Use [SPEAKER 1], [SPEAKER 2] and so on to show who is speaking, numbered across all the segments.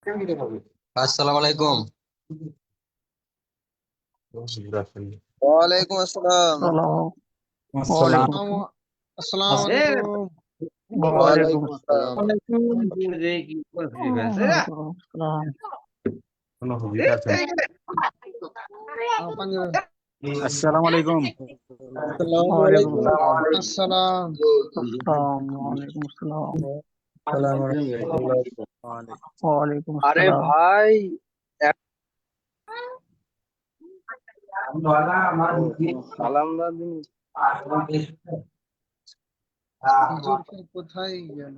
[SPEAKER 1] আসসালামু আলাইকুম।
[SPEAKER 2] ওয়ালাইকুম আসসালাম।
[SPEAKER 3] সালাম।
[SPEAKER 4] আসসালাম।
[SPEAKER 3] ওয়ালাইকুম আসসালাম।
[SPEAKER 5] আসসালামু আলাইকুম।
[SPEAKER 3] ওয়ালাইকুম
[SPEAKER 2] ওয়ালাইকুম আসসালাম।
[SPEAKER 3] আসসালাম। ওয়ালাইকুম আসসালাম।
[SPEAKER 4] আসসালামু আলাইকুম।
[SPEAKER 2] আসসালামু
[SPEAKER 3] ওয়ালাইকুম
[SPEAKER 2] আলাইকুম।
[SPEAKER 3] আসসালাম।
[SPEAKER 5] আসসালাম।
[SPEAKER 3] আসসালামু আলাইকুম আসসালাম।
[SPEAKER 2] আসসালামু রাহমাতুল্লাহ।
[SPEAKER 3] ওয়ালাইকুম
[SPEAKER 2] আরে
[SPEAKER 3] আসসালাম।
[SPEAKER 2] ভাই, সালাম দাদিন।
[SPEAKER 5] হুজুর ফির কোথায় গেল?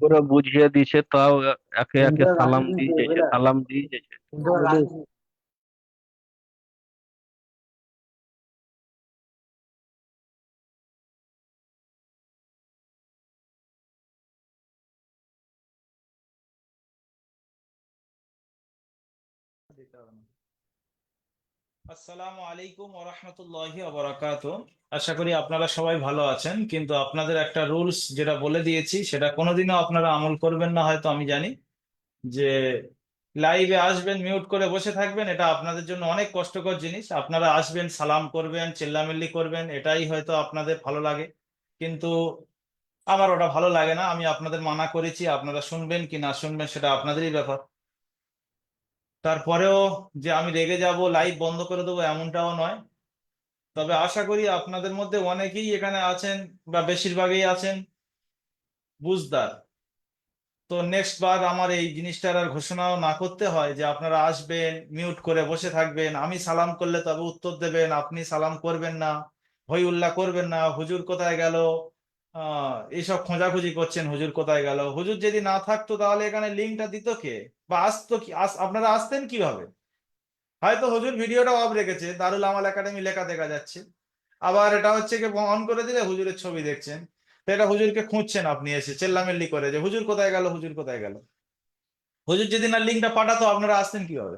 [SPEAKER 6] পুরো বুঝিয়ে দিছে, তাও একে একে সালাম দিয়ে যাচ্ছে, সালাম দিয়ে যাচ্ছে।
[SPEAKER 7] আসসালামু আলাইকুম ওয়া রাহমাতুল্লাহি ওয়া বারাকাতুহু। আশা করি আপনারা সবাই ভালো আছেন, কিন্তু আপনাদের একটা রুলস যেটা বলে দিয়েছি সেটা কোনোদিনও আপনারা আমল করবেন না হয়তো আমি জানি। যে লাইভে আসবেন মিউট করে বসে থাকবেন, এটা আপনাদের জন্য অনেক কষ্টকর জিনিস। আপনারা আসবেন, সালাম করবেন, চিল্লামিল্লি করবেন, এটাই হয়তো আপনাদের ভালো লাগে, কিন্তু আমার ওটা ভালো লাগে না। আমি আপনাদের মানা করেছি, আপনারা শুনবেন কি না শুনবেন সেটা আপনাদেরই ব্যাপার। তারপরেও যে আমি রেগে যাব, লাইভ বন্ধ করে দেবো এমনটাও নয়। তবে আশা করি আপনাদের মধ্যে অনেকেই এখানে আছেন, বা বেশিরভাগই আছেন বুঝদার। তো নেক্সট বার আমার এই জিনিসটার আর ঘোষণাও না করতে হয় যে আপনারা আসবেন মিউট করে বসে থাকবেন, আমি সালাম করলে তবে উত্তর দেবেন, আপনি সালাম করবেন না, হই উল্লাহ করবেন না, হুজুর কোথায় গেল, এইসব খোঁজাখুঁজি করছেন হুজুর কোথায় গেল। হুজুর যদি না থাকতো তাহলে এখানে লিঙ্কটা দিত কে, বা আসতো কি, আপনারা আসতেন কিভাবে? হয়তো হুজুর ভিডিওটা অফ রেখেছে, দারুল আমাল একাডেমি লেখা দেখা যাচ্ছে, আবার এটা হচ্ছে কি অন করে দিলে হুজুরের ছবি দেখছেন। তো এটা হুজুরকে খুঁজছেন আপনি, এসে চেল্লামেল্লি করে যে হুজুর কোথায় গেল, হুজুর কোথায় গেল। হুজুর যদি না লিঙ্কটা পাঠাতো আপনারা আসতেন কিভাবে?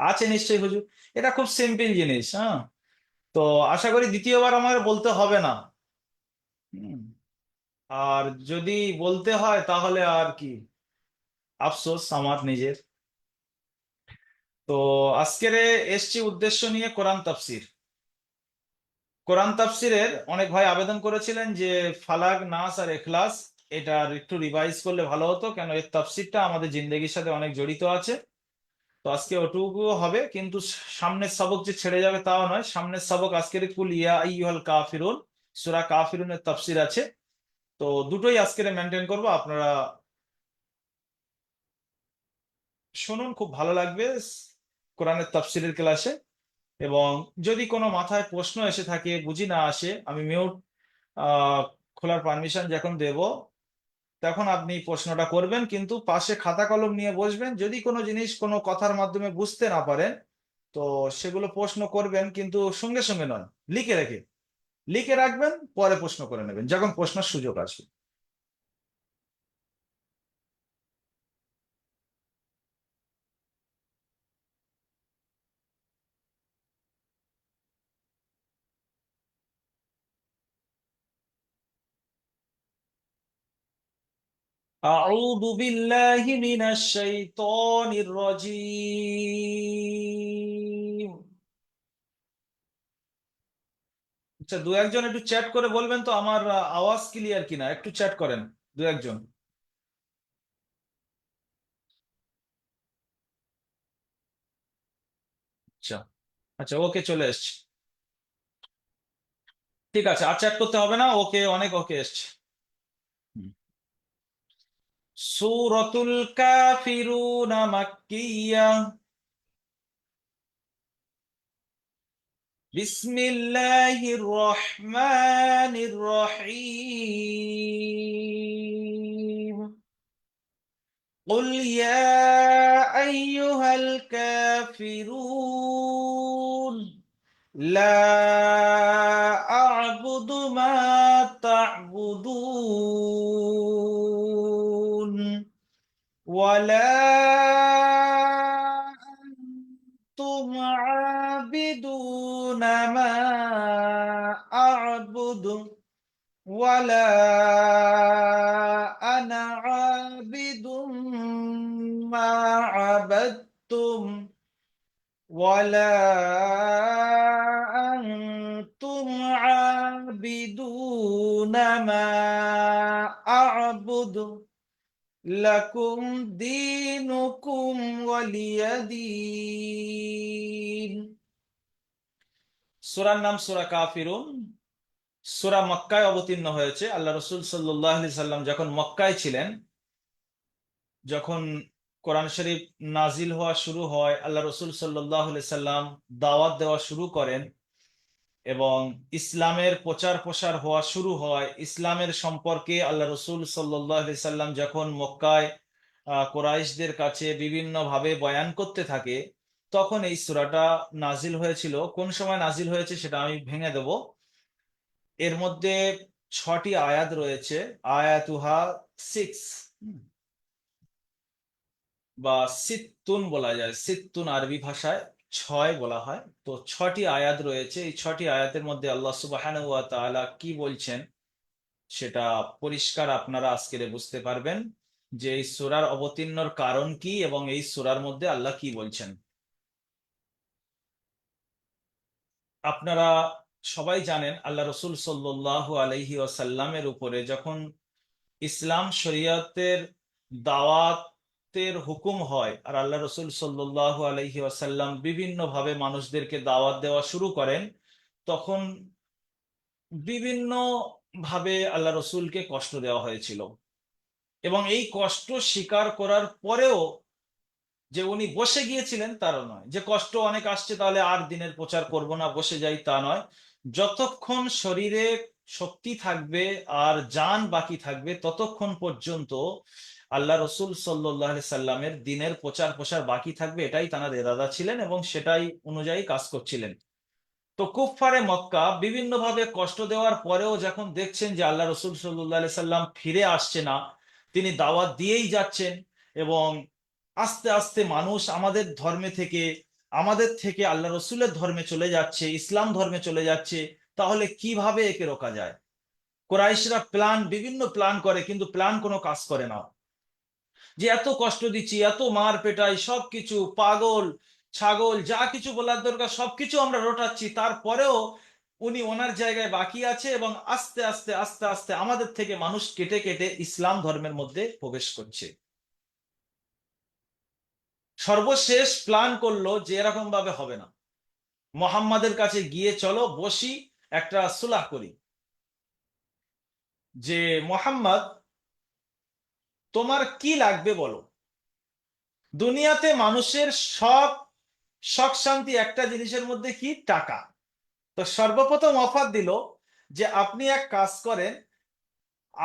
[SPEAKER 7] আছে নিশ্চয়ই হুজুর। এটা খুব সিম্পল জিনিস, হ্যাঁ। তো আশা করি দ্বিতীয়বার আমার বলতে হবে না। হুম। আর যদি বলতে হয় তাহলে আর কি, আফসোস আমার নিজের। তো আজকের এসছি উদ্দেশ্য নিয়ে কোরআন তাফসির। কোরআন তাফসিরের অনেক ভাই আবেদন করেছিলেন যে ফালাক, নাস আর এখলাস এটার একটু রিভাইজ করলে ভালো হতো, কেন এর তাফসিরটা আমাদের জিন্দেগির সাথে অনেক জড়িত আছে। তো আজকে ওটুকু হবে, কিন্তু সামনের সবক যে ছেড়ে যাবে তাও নয়। সামনের সবক আজকের কুল ইয়া আইয়ুহাল কাফিরুন, সূরা কাফিরুনের তাফসির আছে। তো দুটোই আজকের মেনটেন করব, আপনারা শুনুন, খুব ভালো লাগবে কোরআনের তাফসিরের ক্লাসে। এবং যদি কোনো মাথায় প্রশ্ন এসে থাকে, বুঝি না আসে, আমি মিউট আহ খোলার পারমিশন যখন দেব তখন আপনি প্রশ্নটা করবেন, কিন্তু পাশে খাতা কলম নিয়ে বসবেন। যদি কোনো জিনিস কোনো কথার মাধ্যমে বুঝতে না পারেন তো সেগুলো প্রশ্ন করবেন, কিন্তু সঙ্গে সঙ্গে নয়, লিখে রেখে, লিখে রাখবেন, পরে প্রশ্ন করে নেবেন যখন প্রশ্নের সুযোগ আসবে। أعوذ بالله من الشيطان الرجيم। আচ্ছা, দু একজন একটু চ্যাট করে বলবেন তো আমার আওয়াজ ক্লিয়ার কিনা, একটু চ্যাট করেন দু একজন। আচ্ছা, আচ্ছা, ওকে, চলে এসছে। ঠিক আছে, আর চ্যাট করতে হবে না, ওকে, অনেক ওকে এসছে। হুম। সূরাতুল কাফিরুন মাক্কিয়া। বিসমিল্লাহির রহমানির রহিম। قل يا أيها الكافرون لا أعبد ما تعبدون ولا أنتم عابدون ما أعبد ولا আনা আবিদুম মা আবাদতুম ওয়ালা আনতুম আবিদুনা মা আ'বুদু লাকুম দীনুকুম ওয়ালিয়াদীন। সূরার নাম সূরা কাফিরুন। সূরা মক্কায় অবতীর্ণ হয়েছে। আল্লাহ রাসূল সাল্লাল্লাহু আলাইহি সাল্লাম যখন মক্কায় ছিলেন, যখন কোরআন শরীফ নাজিল হওয়া শুরু হয়, আল্লাহ রাসূল সাল্লাল্লাহু আলাইহি সাল্লাম দাওয়াত দেওয়া শুরু করেন এবং ইসলামের প্রচার প্রসার হওয়া শুরু হয়। ইসলামের সম্পর্কে আল্লাহ রাসূল সাল্লাল্লাহু আলাইহি সাল্লাম যখন মক্কায় কুরাইশদের কাছে বিভিন্নভাবে বয়ান করতে থাকে, তখন এই সূরাটা নাজিল হয়েছিল। কোন সময় নাজিল হয়েছে সেটা আমি ভেঙে দেব। এর মধ্যে 6টি আয়াত রয়েছে। আয়াতুহা 6 বা সিত্তুন বলা যায়। সিত্তুন আরবি ভাষায় 6 বলা হয়। তো 6টি আয়াত রয়েছে। এই 6টি আয়াতের মধ্যে আল্লাহ সুবহানাহু ওয়া তাআলা কি বলছেন সেটা পরিষ্কার আপনারা আজকে বুঝতে পারবেন যে এই সূরার অবতীর্ণর কারণ কি এবং এই সূরার মধ্যে আল্লাহ কি বলছেন। আপনারা সবাই জানেন আল্লাহ রাসূল সাল্লাল্লাহু আলাইহি ওয়াসাল্লামের উপরে যখন ইসলাম শরীয়তের দাওয়াতের হুকুম হয় আর আল্লাহ রাসূল সাল্লাল্লাহু আলাইহি ওয়াসাল্লাম বিভিন্ন ভাবে মানুষদেরকে দাওয়াত দেওয়া শুরু করেন, তখন বিভিন্ন ভাবে আল্লাহ রাসূলকে কষ্ট দেওয়া হয়েছিল। এবং এই কষ্ট স্বীকার করার পরেও যে উনি বসে গিয়েছিলেন তারও নয়, যে কষ্ট অনেক আসছে তাহলে আর দিনের প্রচার করব না, বসে যাই, তা নয়। যতক্ষণ শরীরে শক্তি থাকবে আর জান বাকি থাকবে ততক্ষণ পর্যন্ত আল্লাহ রসুল সাল্লাল্লাহু আলাইহি সাল্লামের দিনের প্রচার প্রসার বাকি থাকবে, এটাই তাঁর ইরাদা ছিলেন এবং সেটাই অনুযায়ী কাজ করছিলেন। তো কুফফারে মক্কা বিভিন্নভাবে কষ্ট দেওয়ার পরেও যখন দেখছেন যে আল্লাহ রসুল সাল্লাল্লাহু আলাইহি সাল্লাম ফিরে আসছে না, তিনি দাওয়াত দিয়েই যাচ্ছেন এবং আস্তে আস্তে মানুষ আমাদের থেকে আল্লাহ রসুলের ধর্মে চলে যাচ্ছে, ইসলাম ধর্মে চলে যাচ্ছে, তাহলে কিভাবে একে রোকা যায়? কুরাইশরা বিভিন্ন প্ল্যান করে, কিন্তু প্ল্যান কোনো কাজ করে না। যে এত কষ্ট দিচ্ছি, এত মার পেটাই, সবকিছু পাগল ছাগল যা কিছু বলার দরকার সবকিছু আমরা রটাচ্ছি, তারপরেও উনি ওনার জায়গায় বাকি আছে এবং আস্তে আস্তে আস্তে আস্তে আমাদের থেকে মানুষ কেটে কেটে ইসলাম ধর্মের মধ্যে প্রবেশ করছে। সর্বশেষ প্ল্যান করলো যে এরকম ভাবে হবে না, মুহাম্মাদের কাছে গিয়ে চলো বসি, একটা সুলাহ করি যে মুহাম্মদ তোমার কি লাগবে বলো। দুনিয়াতে মানুষের সব শখ শান্তি একটা জিনিসের মধ্যে কি? টাকা। তো সর্বপ্রথম অফার দিল যে আপনি এক কাজ করেন,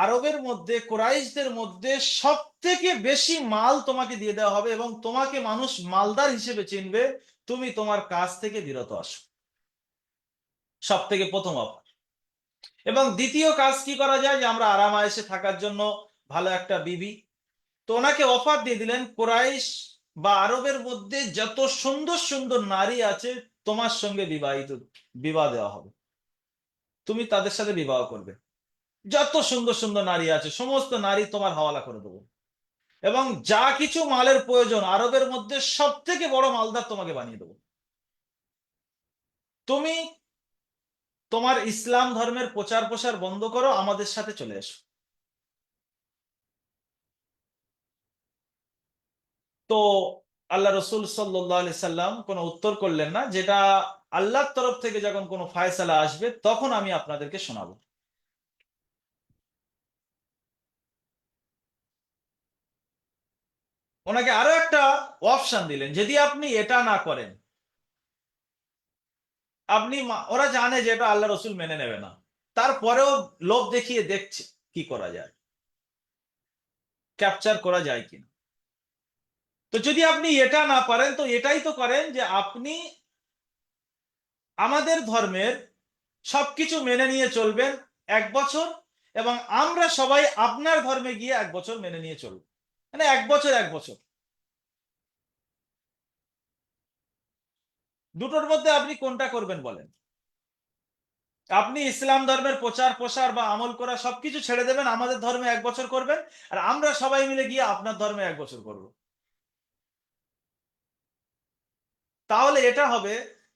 [SPEAKER 7] আরবের মধ্যে কুরাইশদের মধ্যে সব থেকে বেশি মাল তোমাকে দিয়ে দেওয়া হবে এবং তোমাকে মানুষ মালদার হিসেবে চিনবে, তুমি তোমার কাজ থেকে বিরত আসো। সব থেকে প্রথম অফার। এবং দ্বিতীয় কাজ কি করা যায়, যে আমরা আরাম আয়েশে থাকার জন্য ভালো একটা বিবি। তো ওনাকে অফার দিয়ে দিলেন, কুরাইশ বা আরবের মধ্যে যত সুন্দর সুন্দর নারী আছে তোমার সঙ্গে বিবাহ দেওয়া হবে, তুমি তাদের সাথে বিবাহ করবে। যত সুন্দর সুন্দর নারী আছে সমস্ত নারী তোমার হাওয়ালা করে দেবো এবং যা কিছু মালের প্রয়োজন আরবের মধ্যে সব থেকে বড় মালদার তোমাকে বানিয়ে দেবো। তুমি তোমার ইসলাম ধর্মের প্রচার প্রসার বন্ধ করো, আমাদের সাথে চলে এসো। তো আল্লাহ রসুল সাল্লাল্লাহু আলাইহি সাল্লাম কোনো উত্তর করলেন না। যেটা আল্লাহর তরফ থেকে যখন কোনো ফায়সালা আসবে তখন আমি আপনাদেরকে শোনাবো। ওনাকে আরো একটা অপশন দিলেন, যদি আপনি এটা না করেন, ওরা জানে যে এটা আল্লাহ রসুল মেনে নেবে না, তারপরেও লোভ দেখিয়ে দেখছে কি করা যায়, ক্যাপচার করা যায় কিনা। তো যদি আপনি এটা না পারেন তো এটাই তো করেন যে আপনি আমাদের ধর্মের সবকিছু মেনে নিয়ে চলবেন 1 বছর এবং আমরা সবাই আপনার ধর্মে গিয়ে 1 বছর মেনে নিয়ে চলব। মানে 1 বছর 1 বছর, দুটোর মধ্যে আপনি কোনটা করবেন বলেন? আপনি ইসলাম ধর্মের প্রচার প্রসার বা আমল করা সবকিছু ছেড়ে দেবেন, আমাদের ধর্মে 1 বছর করবেন, আর আমরা সবাই মিলে গিয়ে আপনার ধর্মে 1 বছর করব। তাহলে এটা হবে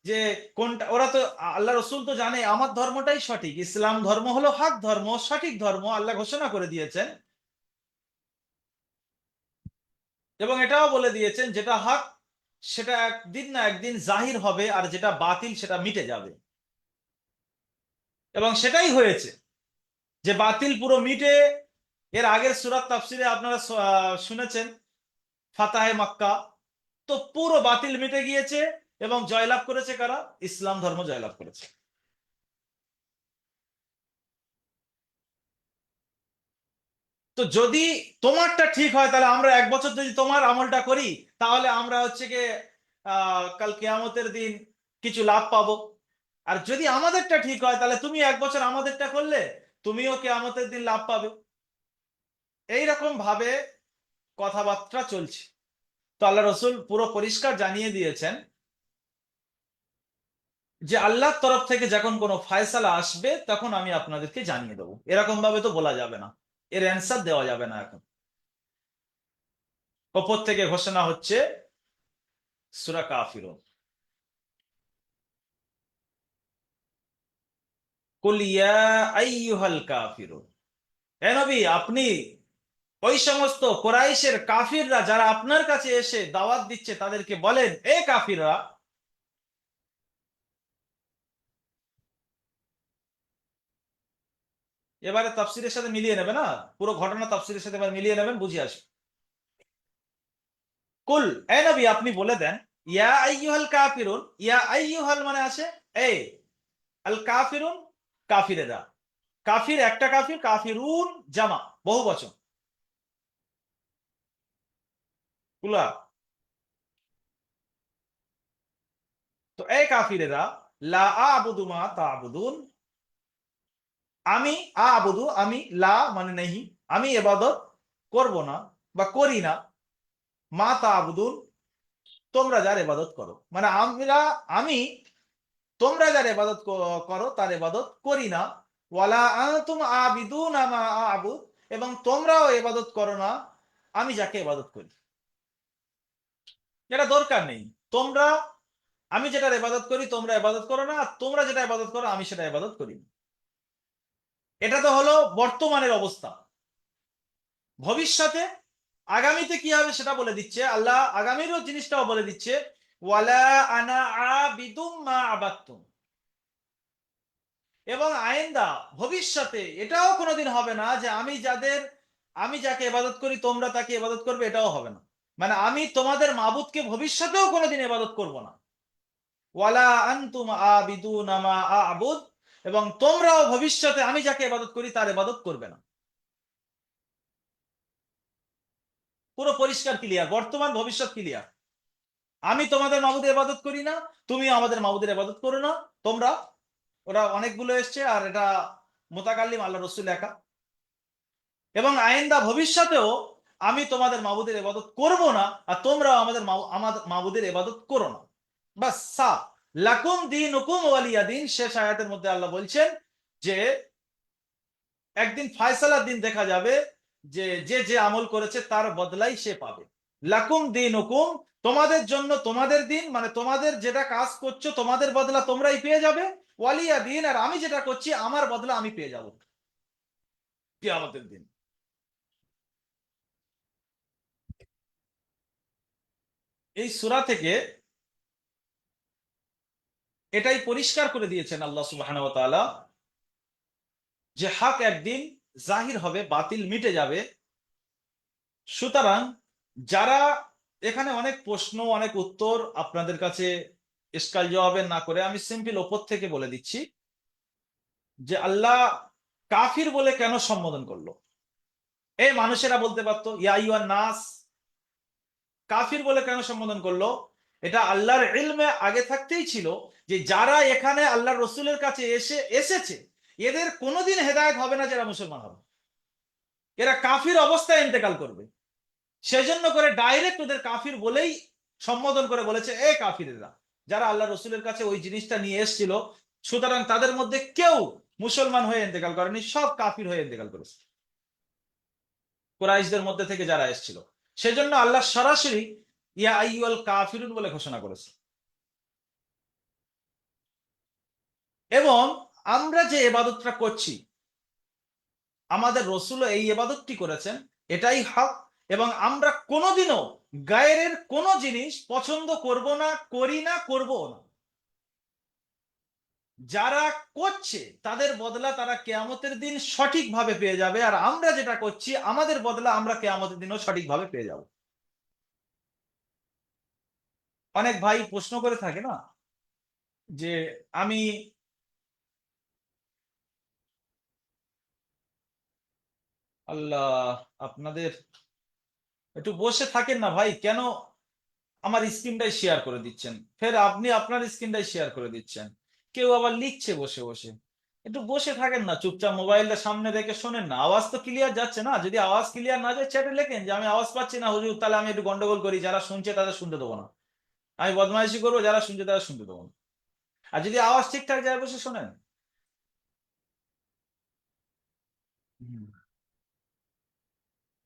[SPEAKER 7] যে কোনটা, ওরা তো আল্লাহ রসুল তো জানে আমার ধর্মটাই সঠিক, ইসলাম ধর্ম হলো হক ধর্ম, সঠিক ধর্ম, আল্লাহ ঘোষণা করে দিয়েছেন। এবং এটাও বলে দিয়েছেন যেটা হক সেটা একদিন না একদিন জাহির হবে, আর যেটা বাতিল সেটা মিটে যাবে। এবং সেটাই হয়েছে, যে বাতিল পুরো মিটে। এর আগের সূরাত তাফসিরে আপনারা শুনেছেন ফাতাহে মক্কা, তো পুরো বাতিল মিটে গিয়েছে এবং জয়লাভ করেছে কারা? ইসলাম ধর্ম জয়লাভ করেছে। তো যদি তোমারটা ঠিক হয়, তাহলে আমরা 1 বছর যদি তোমার আমলটা করি, তাহলে আমরা হচ্ছে গিয়ে কাল কিয়ামতের দিন কিছু লাভ পাবো। আর যদি আমাদেরটা ঠিক হয়, তাহলে তুমি 1 বছর আমাদেরটা করলে তুমিও কিয়ামতের দিন লাভ পাবে। এইরকম ভাবে কথাবার্তা চলছে। তো আল্লাহ রসুল পুরো পরিষ্কার জানিয়ে দিয়েছেন যে আল্লাহর তরফ থেকে যখন কোনো ফায়সালা আসবে তখন আমি আপনাদেরকে জানিয়ে দেবো। এরকম ভাবে তো বলা যাবে না, এর অ্যান্সার দেওয়া যাবে না। এখন ওপর থেকে ঘোষণা হচ্ছে সূরা কাফিরুন, কুল ইয়া আইয়ুহাল কাফিরুন। হে নবী, আপনি ওই সমস্ত কুরাইশের কাফিররা যারা আপনার কাছে এসে দাওয়াত দিচ্ছে তাদেরকে বলেন, এ কাফিররা। এবারে তাফসিরের সাথে মিলিয়ে নেবে না, পুরো ঘটনা তাফসিরের সাথে এবার মিলিয়ে নেবেন, বুঝে আসবে। কুল, এ নবী আপনি বলে দেন, ইয়া আইয়ুহাল কাফিরুন। ইয়া আইয়ুহাল মানে আছে এ, আল কাফিরুন কাফিরেরা। কাফির একটা কাফির, কাফিরুন জামা বহু বচন, কুলা। তো এই কাফিরেরা, লা আবুদু মা তা'বুদুন, আমি আবুদু, আমি লা মানে নেই, আমি ইবাদত করব না বা করি না, মা তা'বুদুন তোমরা যার ইবাদত করো, মানে আমি তোমরা যার ইবাদত করো তার ইবাদত করি না। ওয়ালা আনতুম আবিদুনা মা আ'বুদ, এবং তোমরাও ইবাদত করো না আমি যাকে ইবাদত করি। এটা দরকার নেই। তোমরা, আমি যেটা ইবাদত করি তোমরা ইবাদত করো না, আর তোমরা যেটা ইবাদত করো আমি সেটা ইবাদত করি না। এটা তো হলো বর্তমানের অবস্থা। ভবিষ্যতে আগামীতে কি হবে সেটা বলে দিচ্ছে আল্লাহ, আগামীরও জিনিসটাও বলে দিচ্ছে, ওয়ালা আনা আবিদুম মা আবাদতুম। এবং আইন্দা ভবিষ্যতে এটাও কোনোদিন হবে না যে আমি যাকে ইবাদত করি তোমরা তাকে ইবাদত করবে, এটাও হবে না। মানে আমি তোমাদের মাবুদকে ভবিষ্যতেও কোনোদিন ইবাদত করব না। ওয়ালা আনতুম আবিদুনা মা আ'বুদ, এবং তোমরাও ভবিষ্যতে আমি যাকে ইবাদত করি তার ইবাদত করবে না। পুরো পরিষ্কার ক্লিয়ার, বর্তমান ভবিষ্যৎ ক্লিয়ার। আমি তোমাদের মাবুদের ইবাদত করি না, তুমি আমাদের মাবুদের ইবাদত করো না। তোমরা, ওরা অনেকগুলো এসছে, আর এটা মুতাকাল্লিম আল্লাহ রসুল একা। এবং আইন্দা ভবিষ্যতেও আমি তোমাদের মাবুদের ইবাদত করব না, আর তোমরাও আমাদের মাবুদের ইবাদত করো না। বাস, সাফ। লাকুম দীনুকুম ওয়ালিয়া দিন। শেষ আয়াতের মধ্যে আল্লাহ বলছেন যে একদিন ফায়সালার দিন দেখা যাবে, যে যে যে আমল করেছে তার বদলাই সে পাবে। লাকুম দীনুকুম, তোমাদের জন্য তোমাদের দিন, মানে তোমাদের যেটা কাজ করছো তোমাদের বদলা তোমরাই পেয়ে যাবে। ওয়ালিয়া দিন, আর আমি যেটা করছি আমার বদলা আমি পেয়ে যাব কিয়ামতের দিন। এই সূরা থেকে এটাই পরিষ্কার করে দিয়েছেন আল্লাহ সুবহানাহু ওয়া তাআলা, যে হক একদিন জাহির হবে, বাতিল মিটে যাবে। সুতরাং যারা, এখানে অনেক প্রশ্ন অনেক উত্তর আপনাদের কাছে ইশকাল জবাবের না করে আমি সিম্পল ওপর থেকে বলে দিচ্ছি যে আল্লাহ কাফির বলে কেন সম্বোধন করলো। এই মানুষেরা বলতে পারতো ইয়া আইয়ুহান নাস, কাফির বলে কেন সম্বোধন করলো? এটা আল্লাহর ইলমে আগে থাকতেই ছিল যে যারা এখানে আল্লাহর রসুলের কাছে এসেছে এদের কোনোদিন হেদায়েত হবে না যারা মুসলমান হবে, এরা কাফির অবস্থায় ইন্তেকাল করবে। সেজন্য করে ডাইরেক্ট ওদের কাফির বলেই সম্বোধন করে বলেছে এ কাফিরেরা, যারা আল্লাহ রসুলের কাছে ওই জিনিসটা নিয়ে এসেছিল সুতরাং তাদের মধ্যে কেউ মুসলমান হয়ে ইন্তেকাল করেনি, সব কাফির হয়ে ইন্তেকাল করেছে, কুরাইশদের মধ্যে থেকে যারা এসেছিল। সেজন্য আল্লাহ সরাসরি ইয়া আইয়ুহাল কাফিরুন বলে ঘোষণা করেছে। এবং আমরা যে ইবাদতটা করছি, আমাদের রাসূল এই ইবাদতটি করেছেন, এটাই হক। এবং আমরা কোনোদিনও গায়ের কোনো জিনিস পছন্দ করব না, করি না, করব না। যারা করছে তাদের বদলা তারা কিয়ামতের দিন সঠিকভাবে পেয়ে যাবে, আর আমরা যেটা করছি আমাদের বদলা আমরা কিয়ামতের দিনও সঠিকভাবে পেয়ে যাব। অনেক ভাই প্রশ্ন করে থাকে না যে আমি আল্লাহ, আপনাদের একটু বসে থাকেন না ভাই, কেন আমার স্ক্রিনটাই শেয়ার করে দিচ্ছেন, ফের আপনি আপনার স্ক্রিনটাই শেয়ার করে দিচ্ছেন, কেউ আবার লিখছে বসে বসে। একটু বসে থাকেন না, চুপচাপ মোবাইলটা সামনে রেখে শোনেন না। আওয়াজ তো ক্লিয়ার যাচ্ছে না, যদি আওয়াজ ক্লিয়ার না যায় চ্যাটে লেখেন যে আমি আওয়াজ পাচ্ছি না হুজুর, তাহলে আমি একটু গন্ডগোল করি, যারা শুনছে তাদের শুনতে দেবো না, আমি বদমাইশি করবো, যারা শুনছে তারা শুনতে দেবো না। আর যদি আওয়াজ ঠিকঠাক যায় বসে শোনেন। হুম।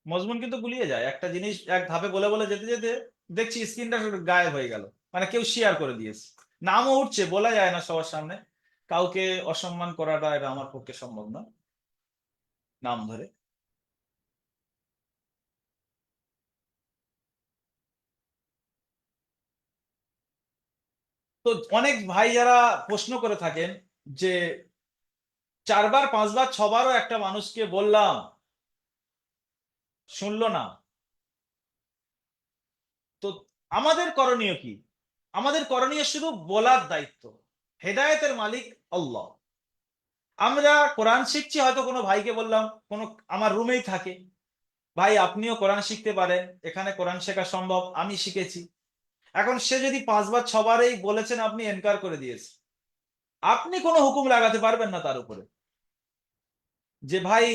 [SPEAKER 7] মজমুন কিন্তু গুলিয়ে যায়, একটা জিনিস এক ধাপে বলে বলে যেতে যেতে দেখছি স্ক্রিনটা গায়েব হয়ে গেল, মানে কেউ শেয়ার করে দিয়েছে, নামও উঠছে, বলা যায় না সবার সামনে, কাউকে অসম্মান করাটা এটা আমার পক্ষে সম্ভব না নাম ধরে। তো অনেক ভাই যারা প্রশ্ন করে থাকেন যে 4 বার 5 বার 6 বারও একটা মানুষকে বললাম শুনলো না, তো আমাদের করণীয় কি? আমাদের করণীয় শুধু বলার দায়িত্ব। হেদায়েতের মালিক আল্লাহ। আমরা কোরআন শিখছি, হয়তো কোনো ভাইকে বললাম, কোনো আমার রুমেই থাকে, ভাই আপনিও কোরআন শিখতে পারেন, এখানে কোরআন শেখা সম্ভব, আমি শিখেছি। এখন সে যদি 5 বার 6 বারেই বলেছেন, আপনি এনকার করে দিয়েছেন, আপনি কোনো হুকুম লাগাতে পারবেন না তার উপরে যে ভাই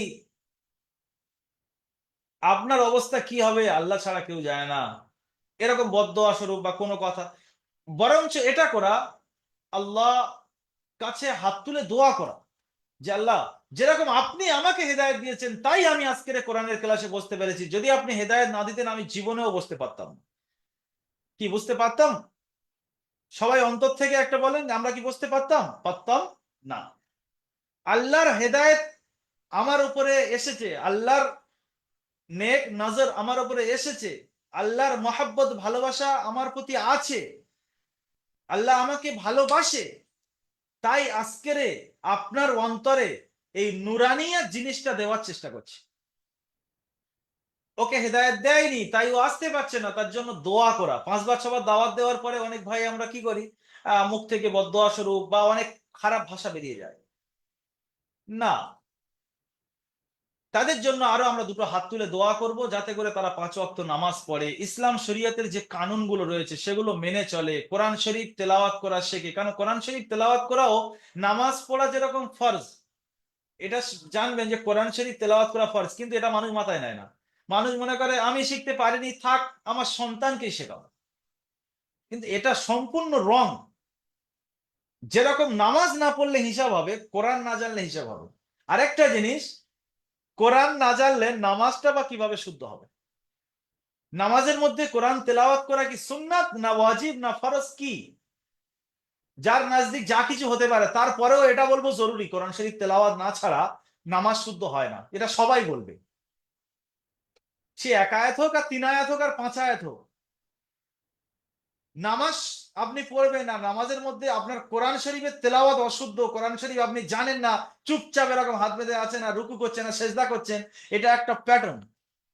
[SPEAKER 7] আপনার অবস্থা কি হবে আল্লাহ ছাড়া কেউ জানে না, এরকম বদদোয়া স্বরূপ বা কোনো কথা। বরঞ্চ এটা করা, আল্লাহ কাছে হাত তুলে দোয়া করা যে আল্লাহ, যেরকম আপনি আমাকে হেদায়েত দিয়েছেন তাই আমি আজকের কোরআনের ক্লাসে বসতে পেরেছি, যদি আপনি হেদায়েত না দিতেন আমি জীবনেও বসতে পারতাম না। কি বুঝতে পারতাম? সবাই অন্তর থেকে একটা বলেন, আমরা কি বুঝতে পারতাম? পারতাম না। আল্লাহর হেদায়েত আমার উপরে এসেছে, আল্লাহর নেক নজর আমার উপরে এসেছে, আল্লাহর মহাব্বত ভালোবাসা আমার প্রতি আছে, আল্লাহ আমাকে ভালোবাসে, তাই আজকের আপনার অন্তরে এই নুরানিয়া জিনিসটা দেওয়ার চেষ্টা করছে। ওকে হেদায়েত দেয়নি তাই ও আসতে পারছে না, তার জন্য দোয়া করা। 5 বার 6 বার দাওয়াত দেওয়ার পরে অনেক ভাই আমরা কি করি, মুখ থেকে বদদোয়া স্বরূপ বা অনেক খারাপ ভাষা বেরিয়ে যায়। না, তাদের জন্য আরো আমরা দুটো হাত তুলে দোয়া করব, যাতে করে তারা 5 ওয়াক্ত নামাজ পড়ে, ইসলাম শরীয়তের যে কানুনগুলো রয়েছে সেগুলো মেনে চলে, কোরআন শরীফ তেলাওয়াত করা শেখে। কারণ কোরআন শরীফ তেলাওয়াত করাও নামাজ পড়া যেরকম ফরজ, এটা জানবেন যে কোরআন শরীফ তেলাওয়াত করা ফরজ, কিন্তু এটা মানুষ মাথায় নেয় না। মানুষ মনে করে আমি শিখতে পারিনি, থাক আমার সন্তানকেই শেখাও, কিন্তু এটা সম্পূর্ণ রং। যেরকম নামাজ না পড়লে হিসাব হবে, কোরআন না জানলে হিসাব হবে। আরেকটা জিনিস, কোরআন না জানলে নামাজটা বা কিভাবে শুদ্ধ হবে? নামাজের মধ্যে কোরআন তেলাওয়াত করা কি সুন্নাত না ওয়াজিব না ফরজ? কি যার নজদিক যা কিছু হতে পারে, তারপরেও এটা বলবো জরুরি, কোরআন শরীফ তেলাওয়াত না ছাড়া নামাজ শুদ্ধ হয় না, এটা সবাই বলবে। সে 1 আয়াত হোক আর 3 আয়াত হোক আর 5 আয়াত হোক, নামাজ আপনি পড়বেন না, নামাজের মধ্যে আপনার কোরআন শরীফের তেলাওয়াত অশুদ্ধ, কোরআন শরীফ আপনি জানেন না, চুপচাপ এরকম হাত বেঁধে আছেন আর রুকু করছেন না সেজদা করছেন, এটা একটা প্যাটার্ন,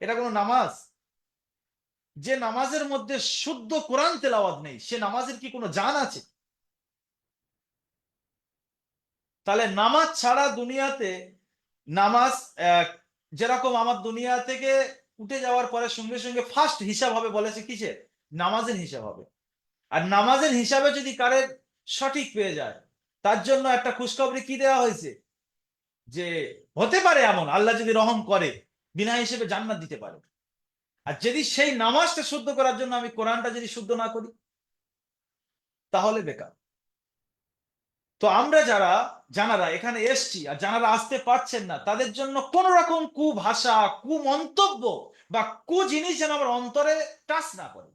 [SPEAKER 7] এটা কোনো নামাজ? যে নামাজের মধ্যে শুদ্ধ কোরআন তেলাওয়াত নেই, সে নামাজের কি কোনো জান আছে? তাহলে নামাজ ছাড়া দুনিয়াতে, নামাজ যেরকম আমার দুনিয়া থেকে উঠে যাওয়ার পরে সঙ্গে সঙ্গে ফার্স্ট হিসাব হবে, বলেছে কিসের? নামাজের হিসাব হবে। আর নামাজের হিসাবে যদি কারের সঠিক পেয়ে যায়, তার জন্য একটা খুশখবরি কি দেওয়া হয়েছে, যে হতে পারে এমন আল্লাহ যদি রহম করে বিনা হিসেবে জান্নাত দিতে পারে। আর যদি সেই নামাজটা শুদ্ধ করার জন্য আমি কোরআনটা যদি শুদ্ধ না করি, তাহলে বেকার। তো তো আমরা জানারা এখানে এসছি আর যারা আসতে পারছেন না, তাদের জন্য কোন রকম কুভাষা, কুমন্তব্য বা জিনিস যেন আমার অন্তরে টাচ না করে।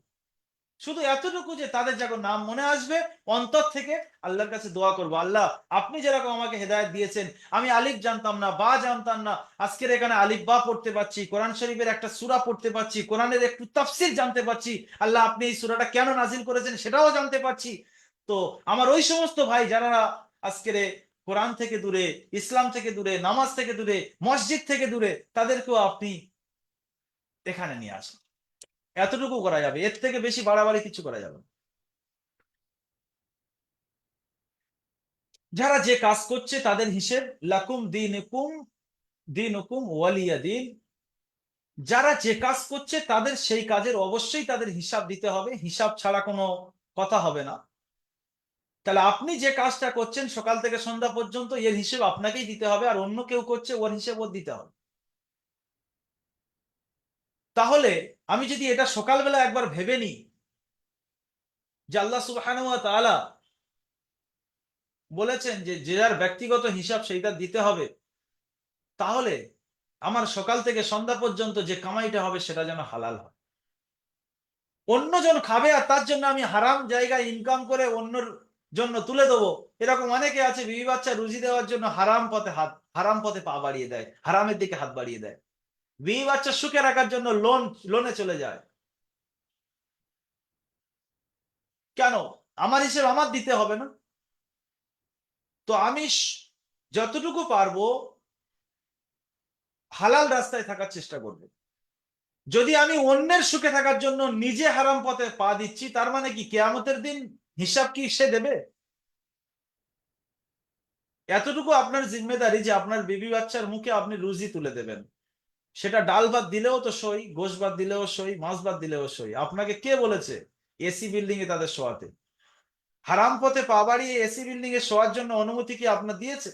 [SPEAKER 7] শুধু এতটুকু যে তাদের যখন নাম মনে আসবে অন্তর থেকে আল্লাহর কাছে দোয়া করবো, আল্লাহ আপনি যেরকম আমাকে হেদায়েত দিয়েছেন, আমি আলিফ জানতাম না, বা জানতাম না, আজকের এখানে আলিফ বা পড়তে পারছি, কোরআন শরীফের একটা সূরা পড়তে পারছি, কোরআনের একটু তাফসীর জানতে পারছি, আল্লাহ আপনি এই সূরাটা কেন নাজিল করেছেন সেটাও জানতে পারছি। তো আমার ওই সমস্ত ভাই যারা আজকের কোরআন থেকে দূরে, ইসলাম থেকে দূরে, নামাজ থেকে দূরে, মসজিদ থেকে দূরে, তাদেরকেও আপনি এখানে নিয়ে আসেন। এতটুকু করা যাবে, এর থেকে বেশি বাড়াবাড়ি কিছু করা যাবে না। যারা যে কাজ করছে তাদের হিসেব লাকুম দীনুকুম ওয়ালিয়া দিন। যারা যে কাজ করছে তাদের সেই কাজের অবশ্যই তাদের হিসাব দিতে হবে, হিসাব ছাড়া কোনো কথা হবে না। তাহলে আপনি যে কাজটা করছেন সকাল থেকে সন্ধ্যা পর্যন্ত, এর হিসেব আপনাকেই দিতে হবে, আর অন্য কেউ করছে ওর হিসেব ওর দিতে হবে। তাহলে আমি যদি এটা সকালবেলা একবার ভেবে নিই যে আল্লাহ সুবহানাহু ওয়া তাআলা বলেছেন যে যার ব্যক্তিগত হিসাব সেইটা দিতে হবে, তাহলে আমার সকাল থেকে সন্ধ্যা পর্যন্ত যে কামাইটা হবে সেটা যেন হালাল হয়। অন্যজন খাবে আর তার জন্য আমি হারাম জায়গায় ইনকাম করে অন্যর জন্য তুলে দেবো, এরকম অনেকে আছে বিবি বাচ্চা রুজি দেওয়ার জন্য হারাম পথে পা বাড়িয়ে দেয়, হারামের দিকে হাত বাড়িয়ে দেয়। বিবি বাচ্চা সুখে রাখার জন্য লোনে চলে যায়। কেন? আমার হিসেব আমার দিতে হবে না? তো আমি যতটুকু পারবো হালাল রাস্তায় থাকার চেষ্টা করব। যদি আমি অন্যের সুখে থাকার জন্য নিজে হারাম পথে পা দিচ্ছি, তার মানে কি কিয়ামতের দিন হিসাব কি সে দেবে? এতটুকু আপনার জিম্মেদারি যে আপনার বিবি বাচ্চার মুখে আপনি রুজি তুলে দেবেন। সেটা ডাল ভাত দিলেও তো সই, গোশ ভাত দিলেও সই, মাছ ভাত দিলেও সই। আপনাকে কে বলেছে এসি বিল্ডিং এ তাদের শোয়াতে? হারাম পথে পা বাড়িয়ে এসি বিল্ডিং এ শোয়ার জন্য অনুমতি কি আপনার দিয়েছে?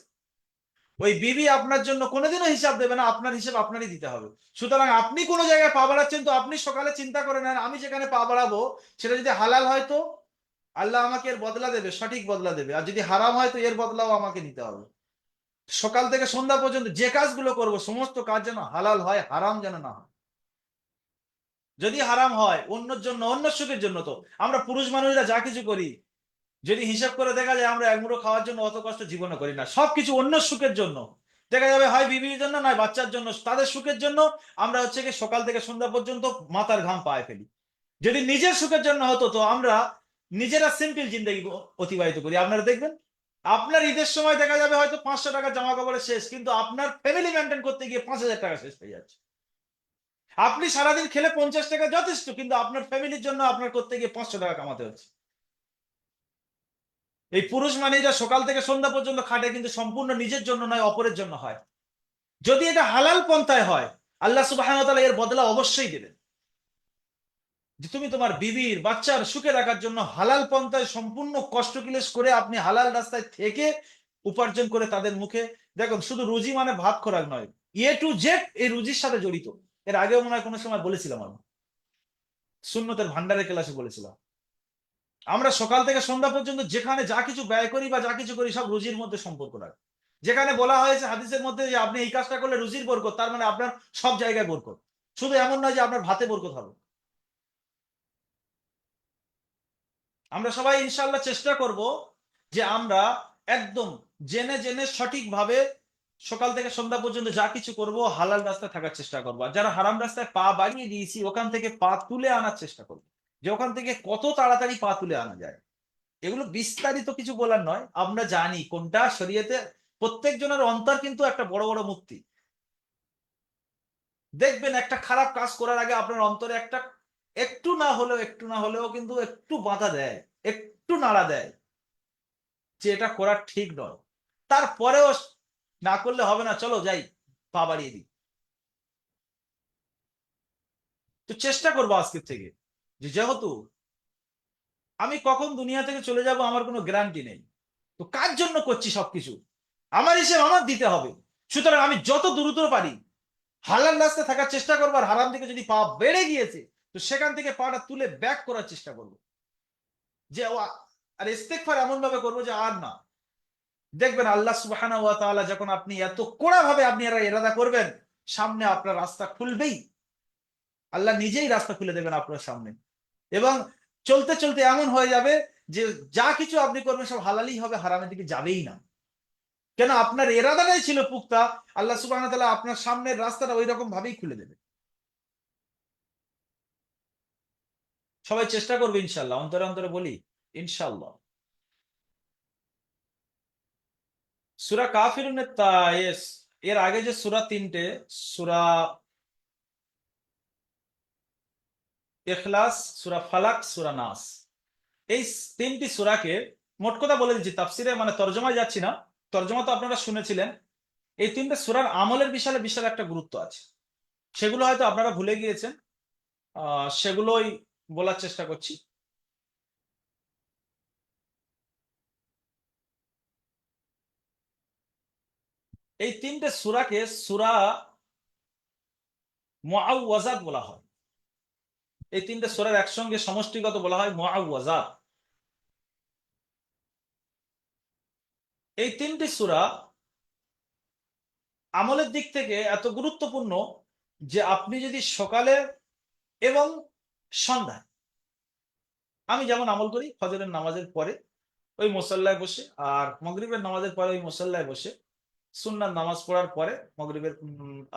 [SPEAKER 7] ওই বিবি আপনার জন্য কোনোদিনও হিসাব দেবে না, আপনার হিসাব আপনারই দিতে হবে। সুতরাং আপনি কোনো জায়গায় পা বাড়াচ্ছেন তো আপনি সকালে চিন্তা করে নেন, আমি যেখানে পা বাড়াবো সেটা যদি হালাল হয় তো আল্লাহ আমাকে এর বদলা দেবে, সঠিক বদলা দেবে, আর যদি হারাম হয় তো এর বদলাও আমাকে নিতে হবে। সকাল থেকে সন্ধ্যা পর্যন্ত যে কাজগুলো করব সমস্ত কাজ যেন হালাল হয়, হারাম যেন না হয়। যদি হারাম হয় অন্যের জন্য, অন্য সুখের জন্য, তো আমরা পুরুষ মানুষরা যা কিছু করি যদি হিসাব করে দেখা যায় আমরা এক মুঠো খাওয়ার জন্য অত কষ্ট জীবনে করি না, সবকিছু অন্য সুখের জন্য। দেখা যাবে হয় বিবির জন্য নয় বাচ্চার জন্য, তাদের সুখের জন্য আমরা হচ্ছে কি সকাল থেকে সন্ধ্যা পর্যন্ত মাথার ঘাম পায়ে ফেলি। যদি নিজের সুখের জন্য হতো তো আমরা নিজেরা সিম্পল জিন্দগি অতিবাহিত করি। আপনারা দেখবেন আপনার ঈদের সময় দেখা যাবে হয়তো 500 টাকা জামা কাপড়ে শেষ, কিন্তু আপনার ফ্যামিলি মেনটেন করতে গিয়ে 5000 টাকা শেষ হয়ে যাচ্ছে। আপনি সারাদিন খেলে 50 টাকা যথেষ্ট, কিন্তু আপনার ফ্যামিলির জন্য আপনার করতে গিয়ে 500 টাকা কামাতে হচ্ছে। এই পুরুষ মানুষরা সকাল থেকে সন্ধ্যা পর্যন্ত খাটে, কিন্তু সম্পূর্ণ নিজের জন্য নয়, অপরের জন্য হয়। যদি এটা হালাল পন্থায় হয় আল্লাহ সুবহানাহু ওয়া তাআলা এর বদলা অবশ্যই দেবেন। যে তুমি তোমার বিবির বাচ্চার সুখে রাখার জন্য হালাল পন্থায় সম্পূর্ণ কষ্ট ক্লেশ করে আপনি হালাল রাস্তায় থেকে উপার্জন করে তাদের মুখে, দেখুন শুধু রুজি মানে ভাত খোরাক নয়, এ টু জেড এই রুজির সাথে জড়িত। এর আগেও মনে হয় কোনো সময় বলেছিলাম, আমি সুন্নতের ভান্ডারের ক্লাসে বলেছিলাম, আমরা সকাল থেকে সন্ধ্যা পর্যন্ত যেখানে যা কিছু ব্যয় করি বা যা কিছু করি সব রুজির মধ্যে সম্পর্ক রাখে। যেখানে বলা হয়েছে হাদিসের মধ্যে যে আপনি এই কাজটা করলে রুজির বরকত, তার মানে আপনার সব জায়গায় বরকত, শুধু এমন নয় যে আপনার ভাতে বরকত হবে। আমরা সবাই ইনশাআল্লাহ চেষ্টা করব যে আমরা একদম জেনে জেনে সঠিকভাবে সকাল থেকে সন্ধ্যা পর্যন্ত যা কিছু করব হালাল রাস্তায় থাকার চেষ্টা করবো। আর যারা হারাম রাস্তায় পা বাড়িয়ে দিয়েছি ওখান থেকে পা তুলে আনার চেষ্টা করব, যে ওখান থেকে কত তাড়াতাড়ি পা তুলে আনা যায়। এগুলো বিস্তারিত কিছু বলার নয়, আমরা জানি কোনটা শরীয়তে। প্রত্যেক জনের অন্তর কিন্তু একটা বড় বড় মুক্তি। দেখবেন একটা খারাপ কাজ করার আগে আপনার অন্তরে একটা একটু না হলেও কিন্তু একটু বাধা দেয়, একটু নাড়া দেয় যে এটা করা ঠিক নয়। তারপরেও না করলে হবে না, চলো যাই পা বাড়িয়ে দিই। তো চেষ্টা করবো আজকের থেকে, যে যেহেতু আমি কখন দুনিয়া থেকে চলে যাব আমার কোনো গ্যারান্টি নেই, তো কার জন্য করছি সবকিছু আমার হিসেব আমার দিতে হবে। সুতরাং আমি যত দ্রুত পারি হালাল রাস্তায় থাকার চেষ্টা করবো, আর হারাম দিকে যদি পা বেড়ে গিয়েছে তো সেখান থেকে পাটা তুলে ব্যাক করার চেষ্টা করবো। যে আর ইস্তেগফার এমন ভাবে করবো যে আর না, দেখবেন আল্লাহ সুবহানাহু ওয়া তাআলা যখন আপনি এত কড়া ভাবে আপনি ইরাদা করবেন, সামনে আপনার রাস্তা খুলবেই, আল্লাহ নিজেই রাস্তা খুলে দেবেন আপনার সামনে। এবং চলতে চলতে এমন হয়ে যাবে যে যা কিছু আপনি করবেন সব হালালই হবে, হারামের দিকে যাবেই না। কেন? আপনার ইরাদাটাই ছিল পুক্তা। আল্লাহ সুবহানাহু ওয়া তাআলা আপনার সামনের রাস্তাটা ওই রকম ভাবেই খুলে দেবে। সবাই চেষ্টা করবে ইনশাআল্লাহ, অন্তরে অন্তরে বলি ইনশাআল্লাহ। সূরা কাফিরুনের এর আগে যে সূরা তিনটে, সূরা ইখলাস, সূরা ফালাক, সূরা নাস, এই তিনটি সূরাকে মোট কথা বলে দিচ্ছি, তাফসিরে মানে তরজমায় যাচ্ছি না, তরজমা তো আপনারা শুনেছিলেন। এই তিনটে সূরার আমলের বিশাল বিশাল একটা গুরুত্ব আছে, সেগুলো হয়তো আপনারা ভুলে গিয়েছেন, সেগুলোই বলার চেষ্টা করছি। এই তিনটে সূরাকে সূরা মুআওয়াযাত বলা হয়। এই তিনটে সূরার একসঙ্গে সমষ্টিগত বলা হয় মুআওয়াযাত। এই তিনটি সূরা আমলের দিক থেকে এত গুরুত্বপূর্ণ যে আপনি যদি সকালে এবং সন্ধ্যায়, আমি যেমন আমল করি ফজরের নামাজের পরে ওই মুসাল্লায় বসে, আর মাগরিবের নামাজের পরে ওই মুসাল্লায় বসে, সুন্নাত নামাজ পড়ার পরে মাগরিবের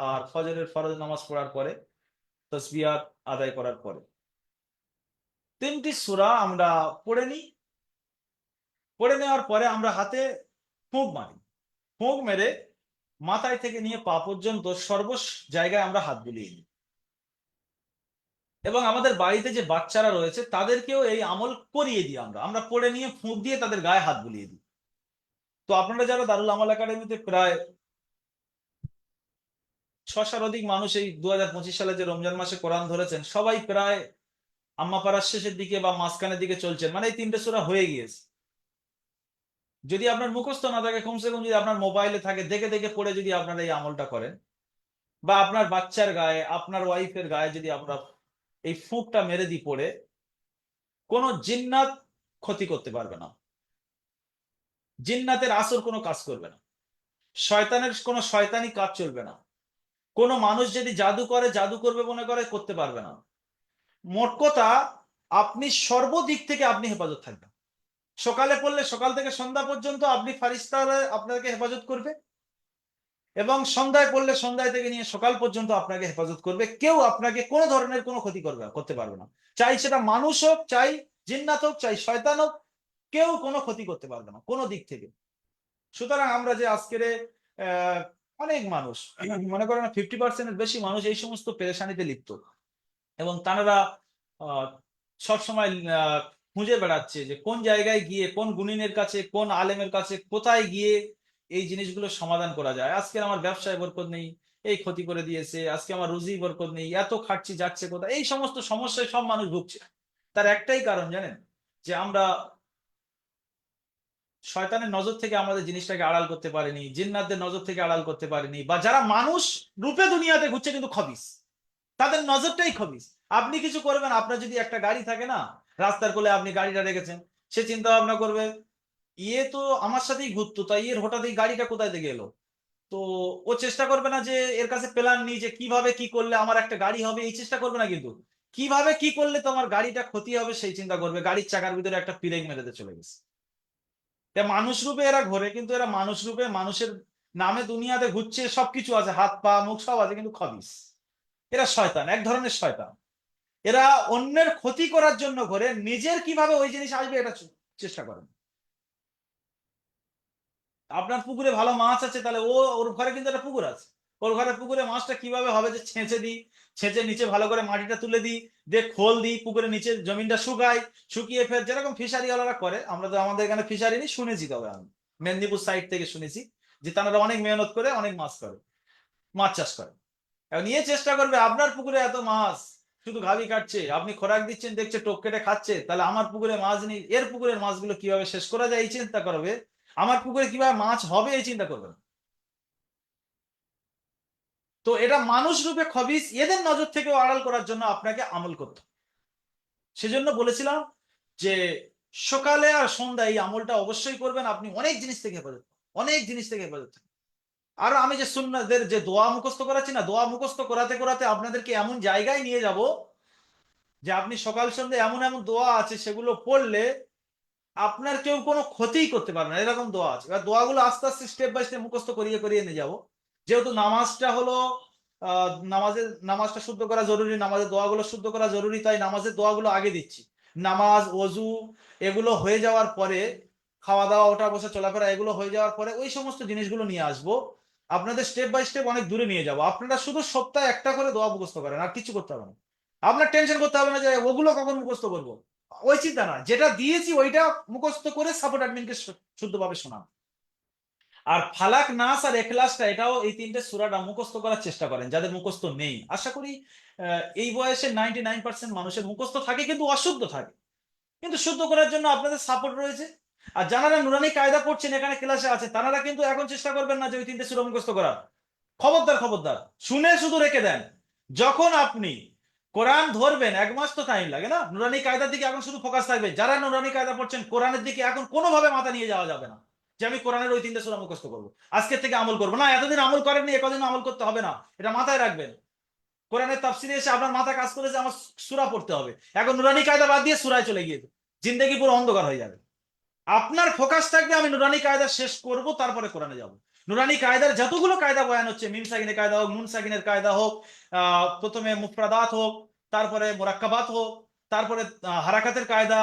[SPEAKER 7] আর ফজরের ফরজ নামাজ পড়ার পরে, তাসবিহাত আদায় করার পরে তিনটি সূরা আমরা পড়ে নিই। পড়ে নেওয়ার পরে আমরা হাতে ফুঁক মারি, ফুঁক মেরে মাথায় থেকে নিয়ে পা পর্যন্ত সর্ব জায়গায় আমরা হাত বুলিয়ে নিই। এবং আমাদের বাড়িতে যে বাচ্চারা রয়েছে তাদেরকেও এই আমল করিয়ে দিই। আমরা পড়ে নিয়ে ফুঁক দিয়ে তাদের গায়ে হাত বুলিয়ে দিই। তো আপনারা যারা দারুল আমল একাডেমিতে প্রায় 6-7 অধিক মানুষ এই 2025 সালে যে রমজান মাসে কোরআন ধরেছেন, সবাই প্রায় আম্মা পাড়ার শেষের দিকে বা মাঝখানের দিকে চলছেন, মানে এই তিনটে সূরা হয়ে গিয়েছে। যদি আপনার মুখস্থ না থাকে, কমসে কম যদি আপনার মোবাইলে থাকে, দেখে দেখে পড়ে যদি আপনারা এই আমলটা করেন, বা আপনার বাচ্চার গায়ে, আপনার ওয়াইফের গায়ে যদি আমরা এই ফুঁকটা মেরে দিই পড়ে, কোন জিন্নাত ক্ষতি করতে পারবে না, জিন্নাতের আসর কোনো কাজ করবে না, শয়তানের কোনো শয়তানি কাজ চলবে না, কোনো মানুষ যদি জাদু করে, জাদু করবে মনে করে, করতে পারবে না। মোট কথা আপনি সর্বদিক থেকে আপনি হেফাজত থাকবেন। সকালে পড়লে সকাল থেকে সন্ধ্যা পর্যন্ত আপনি ফারিস্তারা আপনাকে হেফাজত করবে, এবং সন্ধ্যায় পড়লে সন্ধ্যায় থেকে নিয়ে সকাল পর্যন্ত আপনাকে হেফাজত করবে। কেউ আপনাকে কোনো ধরনের কোনো ক্ষতি করতে পারবে না, চাই সেটা মানুষ হোক, চাই জিন্নাত হোক, চাই শয়তান হোক, কেউ কোনো ক্ষতি করতে পারবে না কোনো দিক থেকে। সুতরাং আমরা যে আজকের অনেক মানুষ, মনে করেন 50% বেশি মানুষ এই সমস্ত পেরেশানিতে লিপ্ত, এবং তারা সবসময় খুঁজে বেড়াচ্ছে যে কোন জায়গায় গিয়ে, কোন গুণিনের কাছে, কোন আলেমের কাছে, কোথায় গিয়ে এই জিনিসগুলো সমাধান করা যায়। আজকে আমার ব্যবসায় বরকত নেই, এই ক্ষতি করে দিয়েছে, আজকে আমার রুজি বরকত নেই, এত খাচ্ছি, যাচ্ছে কোথায়, এই সমস্ত সমস্যায় সব মানুষ ভুগছে। তার একটাই কারণ জানেন, যে আমরা শয়তানের নজর থেকে আমাদের জিনিসটাকে আড়াল করতে পারিনি, জিন্নাতদের নজর থেকে আড়াল করতে পারিনি, বা যারা মানুষ রূপে দুনিয়াতে ঘুরছে কিন্তু খবিস, তাদের নজরটাই খবিস। আপনি কিছু করবেন, আপনার যদি একটা গাড়ি থাকে না, রাস্তার কোলে আপনি গাড়িটা রেখেছেন, সে চিন্তা ভাবনা করবে ইয়ে তো আমার সাথেই ঘুরতো, তাই এর হঠাৎ এই গাড়িটা কোথায় থেকে এলো। তো ও চেষ্টা করবে না যে এর কাছে প্ল্যান নেই যে কিভাবে কি করলে আমার একটা গাড়ি হবে, এই চেষ্টা করবে না, কিন্তু কিভাবে কি করলে তোমার গাড়িটা ক্ষতি হবে সেই চিন্তা করবে। গাড়ির চাকার ভিতরে একটা পিরেক মেরেতে চলে গেছে। মানুষ রূপে এরা ঘোরে, কিন্তু এরা মানুষ রূপে মানুষের নামে দুনিয়াতে ঘুরছে, সবকিছু আছে, হাত পা মুখ সব আছে, কিন্তু খবিস। এরা শয়তান, এক ধরনের শয়তান। এরা অন্যের ক্ষতি করার জন্য ঘোরে, নিজের কিভাবে ওই জিনিস আসবে এটা চেষ্টা করেন। আপনার পুকুরে ভালো মাছ আছে, তাহলে ওর ঘরে কিন্তু একটা পুকুর আছে, ওর ঘরে পুকুরে মাছটা কিভাবে হবে, যে ছেঁচে দিই, ছেঁচে নিচে ভালো করে মাটিটা তুলে দিই, দিয়ে খোল দিই, পুকুরে নিচে জমিনটা শুকাই, শুকিয়ে ফের যেরকম ফিশারি ওয়ালারা করে। আমরা তো আমাদের এখানে ফিশারি নেই, শুনেছি, তবে আমি মেদিনীপুর সাইড থেকে শুনেছি যে তারা অনেক মেহনত করে অনেক মাছ করে, মাছ চাষ করে। এখন নিয়ে চেষ্টা করবে, আপনার পুকুরে এত মাছ শুধু ঘাবি কাটছে, আপনি খোরাক দিচ্ছেন, দেখছে টোপ কেটে খাচ্ছে, তাহলে আমার পুকুরে মাছ নেই, এর পুকুরের মাছগুলো কিভাবে শেষ করা যায় এই চিন্তা করবে, আমার পুকুরে কিভাবে মাছ হবে এই চিন্তা করবেন। তো এটা মানুষ রূপে খবিস, এদের নজর থেকেও আড়াল করার জন্য আপনাকে আমল করতে। সেজন্য বলেছিলাম যে সকালে আর সন্ধ্যায় এই আমলটা অবশ্যই করবেন, আপনি অনেক জিনিস থেকে হেফাজত। অনেক জিনিস থেকে হেফাজত থাকে। আর আমি যে সুন্নাহদের যে দোয়া মুখস্থ করাচ্ছি না, দোয়া মুখস্থ করাতে করাতে আপনাদেরকে এমন জায়গায় নিয়ে যাব যে আপনি সকাল সন্ধ্যে এমন এমন দোয়া আছে সেগুলো পড়লে আপনার কেউ কোনো ক্ষতিই করতে পারবে না, এরকম দোয়া আছে। এবার দোয়াগুলো আস্তে আস্তে স্টেপ বাই স্টেপ মুখস্থ করিয়ে করিয়ে নিয়ে যাবো। যেহেতু নামাজটা হলো নামাজটা শুদ্ধ করা জরুরি, নামাজের দোয়াগুলো শুদ্ধ করা জরুরি, তাই নামাজের দোয়াগুলো আগে দিচ্ছি। নামাজ, ওযু এগুলো হয়ে যাওয়ার পরে, খাওয়া দাওয়া, ওঠা বসা, চলাফেরা এগুলো হয়ে যাওয়ার পরে ওই সমস্ত জিনিসগুলো নিয়ে আসবো। আপনাদের স্টেপ বাই স্টেপ অনেক দূরে নিয়ে যাবো। আপনারা শুধু সপ্তাহে একটা করে দোয়া মুখস্থ করেন, আর কিছু করতে হবে না। আপনার টেনশন করতে হবে না যে ওগুলো কখন মুখস্থ করবো, ওই চিন্তা না। যেটা দিয়েছি ওইটা মুখস্থ করে সাপোর্ট অ্যাডমিনকে শুদ্ধভাবে শোনান। আর ফালাক, নাস আর এখলাসটা, এটাও এই তিনটে সূরাটা মুখস্থ করার চেষ্টা করেন যাদের মুখস্থ নেই। আশা করি এই বয়সে 99% মানুষের মুখস্থ থাকে, কিন্তু অশুদ্ধ থাকে। কিন্তু শুদ্ধ করার জন্য আপনাদের সাপোর্ট রয়েছে। আর যারা নুরানি কায়দা পড়ছেন, এখানে ক্লাসে আছে, তারা কিন্তু এখন চেষ্টা করবেন না যে ওই তিনটে সূরা মুখস্থ করার। খবরদার খবরদার, শুনে শুধু রেখে দেন। যখন আপনি কোরআন ধরবেন, 1 মাস তো টাইম লাগে না, নুরানি কায়দার দিকে এখন শুধু ফোকাস থাকবে। যারা নুরানি কায়দা পড়ছেন, কোরআনের দিকে এখন কোনোভাবে মাথা নিয়ে যাওয়া যাবে না যে আমি কোরআনের ওই তিনটে সূরা মুখস্থ করবো, আজকের থেকে আমল করবো না। এতদিন আমল করেননি, একদিন আমল করতে হবে না, এটা মাথায় রাখবেন। কোরআনের তাফসিরে এসে আপনার মাথা কাজ করেছে আমার সূরা পড়তে হবে, এখন নুরানি কায়দা বাদ দিয়ে সূরায় চলে গিয়েছে, জিন্দেগি পুরো অন্ধকার হয়ে যাবে। আপনার ফোকাস থাকবে আমি নুরানি কায়দা শেষ করব, তারপরে কোরআনে যাব। নুরানি কায়দার যতগুলো কায়দা বয়ান হচ্ছে, মিম সাকিনের কায়দা হোক, নুন সাকিনের কায়দা হোক, প্রথমে মুফরাদাত হোক, তারপরে মুরাক্কাবাত হোক, তারপরে হারাকাতের কায়দা,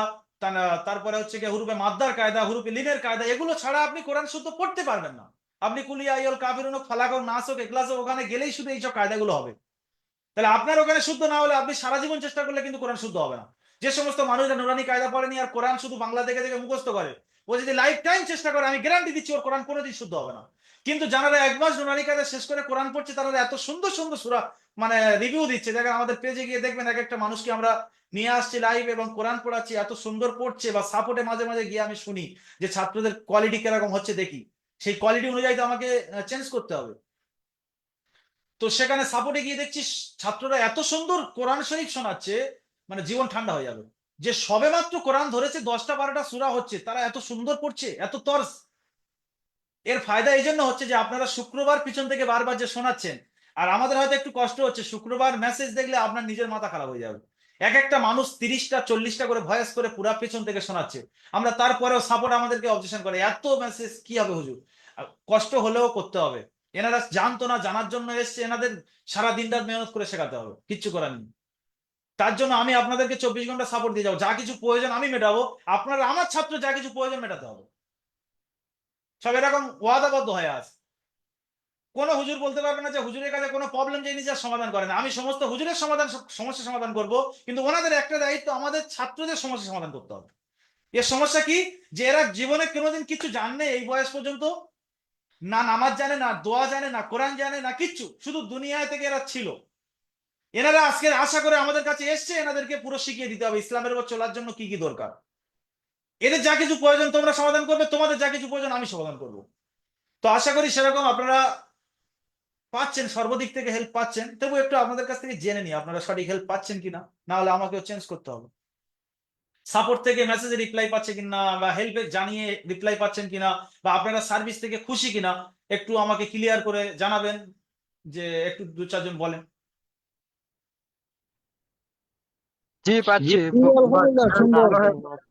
[SPEAKER 7] তারপরে হচ্ছে কি হুরুফে মাদ্দার কায়দা, হুরুফে লিনের কায়দা, এগুলো ছাড়া আপনি কোরআন শুদ্ধ পড়তে পারবেন না। আপনি কুলিয়া আইয়ুল কাফিরুন হোক, ফালাক হোক, নাস হোক, ইখলাস হোক, ওখানে গেলেই শুধু এইসব কায়দাগুলো হবে। তাহলে আপনার ওখানে শুদ্ধ না হলে আপনি সারা জীবন চেষ্টা করলে কিন্তু কোরআন শুদ্ধ হবে না। যে সমস্ত মানুষরা নুরানি কায়দা পড়েনি আর কোরআন শুধু বাংলা দেখে দেখে মুখস্থ করে, ও যদি লাইফ টাইম চেষ্টা করে, আমি গ্যারান্টি দিচ্ছি ওর কোরআন কোনোদিন শুদ্ধ হবে না। কিন্তু যারা 1 মাস নুরানি কায়দা শেষ করে কোরআন পড়ছে, তারা এত সুন্দর সুন্দর সূরা মানে রিভিউ দিচ্ছে। দেখেন আমাদের পেজে গিয়ে দেখবেন, এক একটা মানুষকে আমরা নিয়ে আসছি লাইভ এবং কোরআন পড়াচ্ছি, এত সুন্দর পড়ছে। বা সাপোর্টে মাঝে মাঝে গিয়ে আমি শুনি যে ছাত্রদের কোয়ালিটি কিরকম হচ্ছে, দেখি সেই কোয়ালিটি অনুযায়ী তো আমাকে চেঞ্জ করতে হবে। তো সেখানে সাপোর্টে গিয়ে দেখছি ছাত্ররা এত সুন্দর কোরআন শরীফ শোনাচ্ছে, মানে জীবন ঠান্ডা হয়ে যাবে। যে সবে মাত্র কোরআন ধরেছে, 10টা 12টা সূরা হচ্ছে, তারা এত সুন্দর পড়ছে, এত তর্স। এর ফায়দা এই জন্য হচ্ছে যে আপনারা শুক্রবার পিছন থেকে বারবার যে শোনাচ্ছেন, আর আমাদের হয়তো একটু কষ্ট হচ্ছে, শুক্রবার মেসেজ দেখলে আপনার নিজের মাথা খারাপ হয়ে যাবে। এক একটা মানুষ 30টা 40টা করে ভয়েস করে পুরা পিছন থেকে শোনাচ্ছে, আমরা তারপরেও সাপোর্ট আমাদেরকে অবজেকশন করে, এত মেসেজ কি হবে হুজুর? কষ্ট হলেও করতে হবে। এনারা জানতো না, জানার জন্য এসছে, এনাদের সারা দিন রাত মেহনত করে শেখাতে হবে, কিচ্ছু করার নেই। তার জন্য আমি আপনাদেরকে 24 ঘন্টা সাপোর্ট দিয়ে যাবো, যা কিছু প্রয়োজন আমি মেটাবো, আপনারা আমার ছাত্র যা কিছু প্রয়োজন মেটাতে হবে। সব এরকম ওয়াদাবদ্ধ হয়ে আছে। কোনো হুজুর বলতে পারবে না যে হুজুরের কাছে কোনো প্রবলেম যে নিজের সমাধান করে না। আমি সমস্ত হুজুরের সমস্যা সমাধান করব, কিন্তু ওনাদের একটা দায়িত্ব, আমাদের ছাত্রদের সমস্যা সমাধান করতে হবে। এর সমস্যা কি, যে এরা জীবনে কোনোদিন কিছু জানে এই বয়স পর্যন্ত, না নামাজ জানে, না দোয়া জানে, না কোরআন জানে, না কিচ্ছু, শুধু দুনিয়ায় থেকে এরা ছিল। এনারা আজকে আশা করে আমাদের কাছে এসছে, এনাদেরকে পুরো শিখিয়ে দিতে হবে ইসলামের উপর চলার জন্য কি কি দরকার। এদের যা কিছু প্রয়োজন তোমরা সমাধান করবে, তোমাদের যা কিছু প্রয়োজন আমি সমাধান করব। তো আশা করি সেরকম আপনারা পাচ্ছেন, সর্বদিক থেকে হেল্প পাচ্ছেন। তবু একটু আপনাদের কাছ থেকে জেনে নিই আপনারা সঠিক হেল্প পাচ্ছেন কিনা, না হলে আমাকেও চেঞ্জ করতে হবে। সাপোর্ট থেকে মেসেজে রিপ্লাই পাচ্ছে কিনা, বা হেল্পে জানিয়ে রিপ্লাই পাচ্ছেন কিনা, বা আপনারা সার্ভিস থেকে খুশি কিনা, একটু আমাকে ক্লিয়ার করে জানাবেন। যে একটু 2-4 জন বলেন।
[SPEAKER 2] জি পাচ্ছি।
[SPEAKER 5] আলহামদুলিল্লাহ সুন্দর,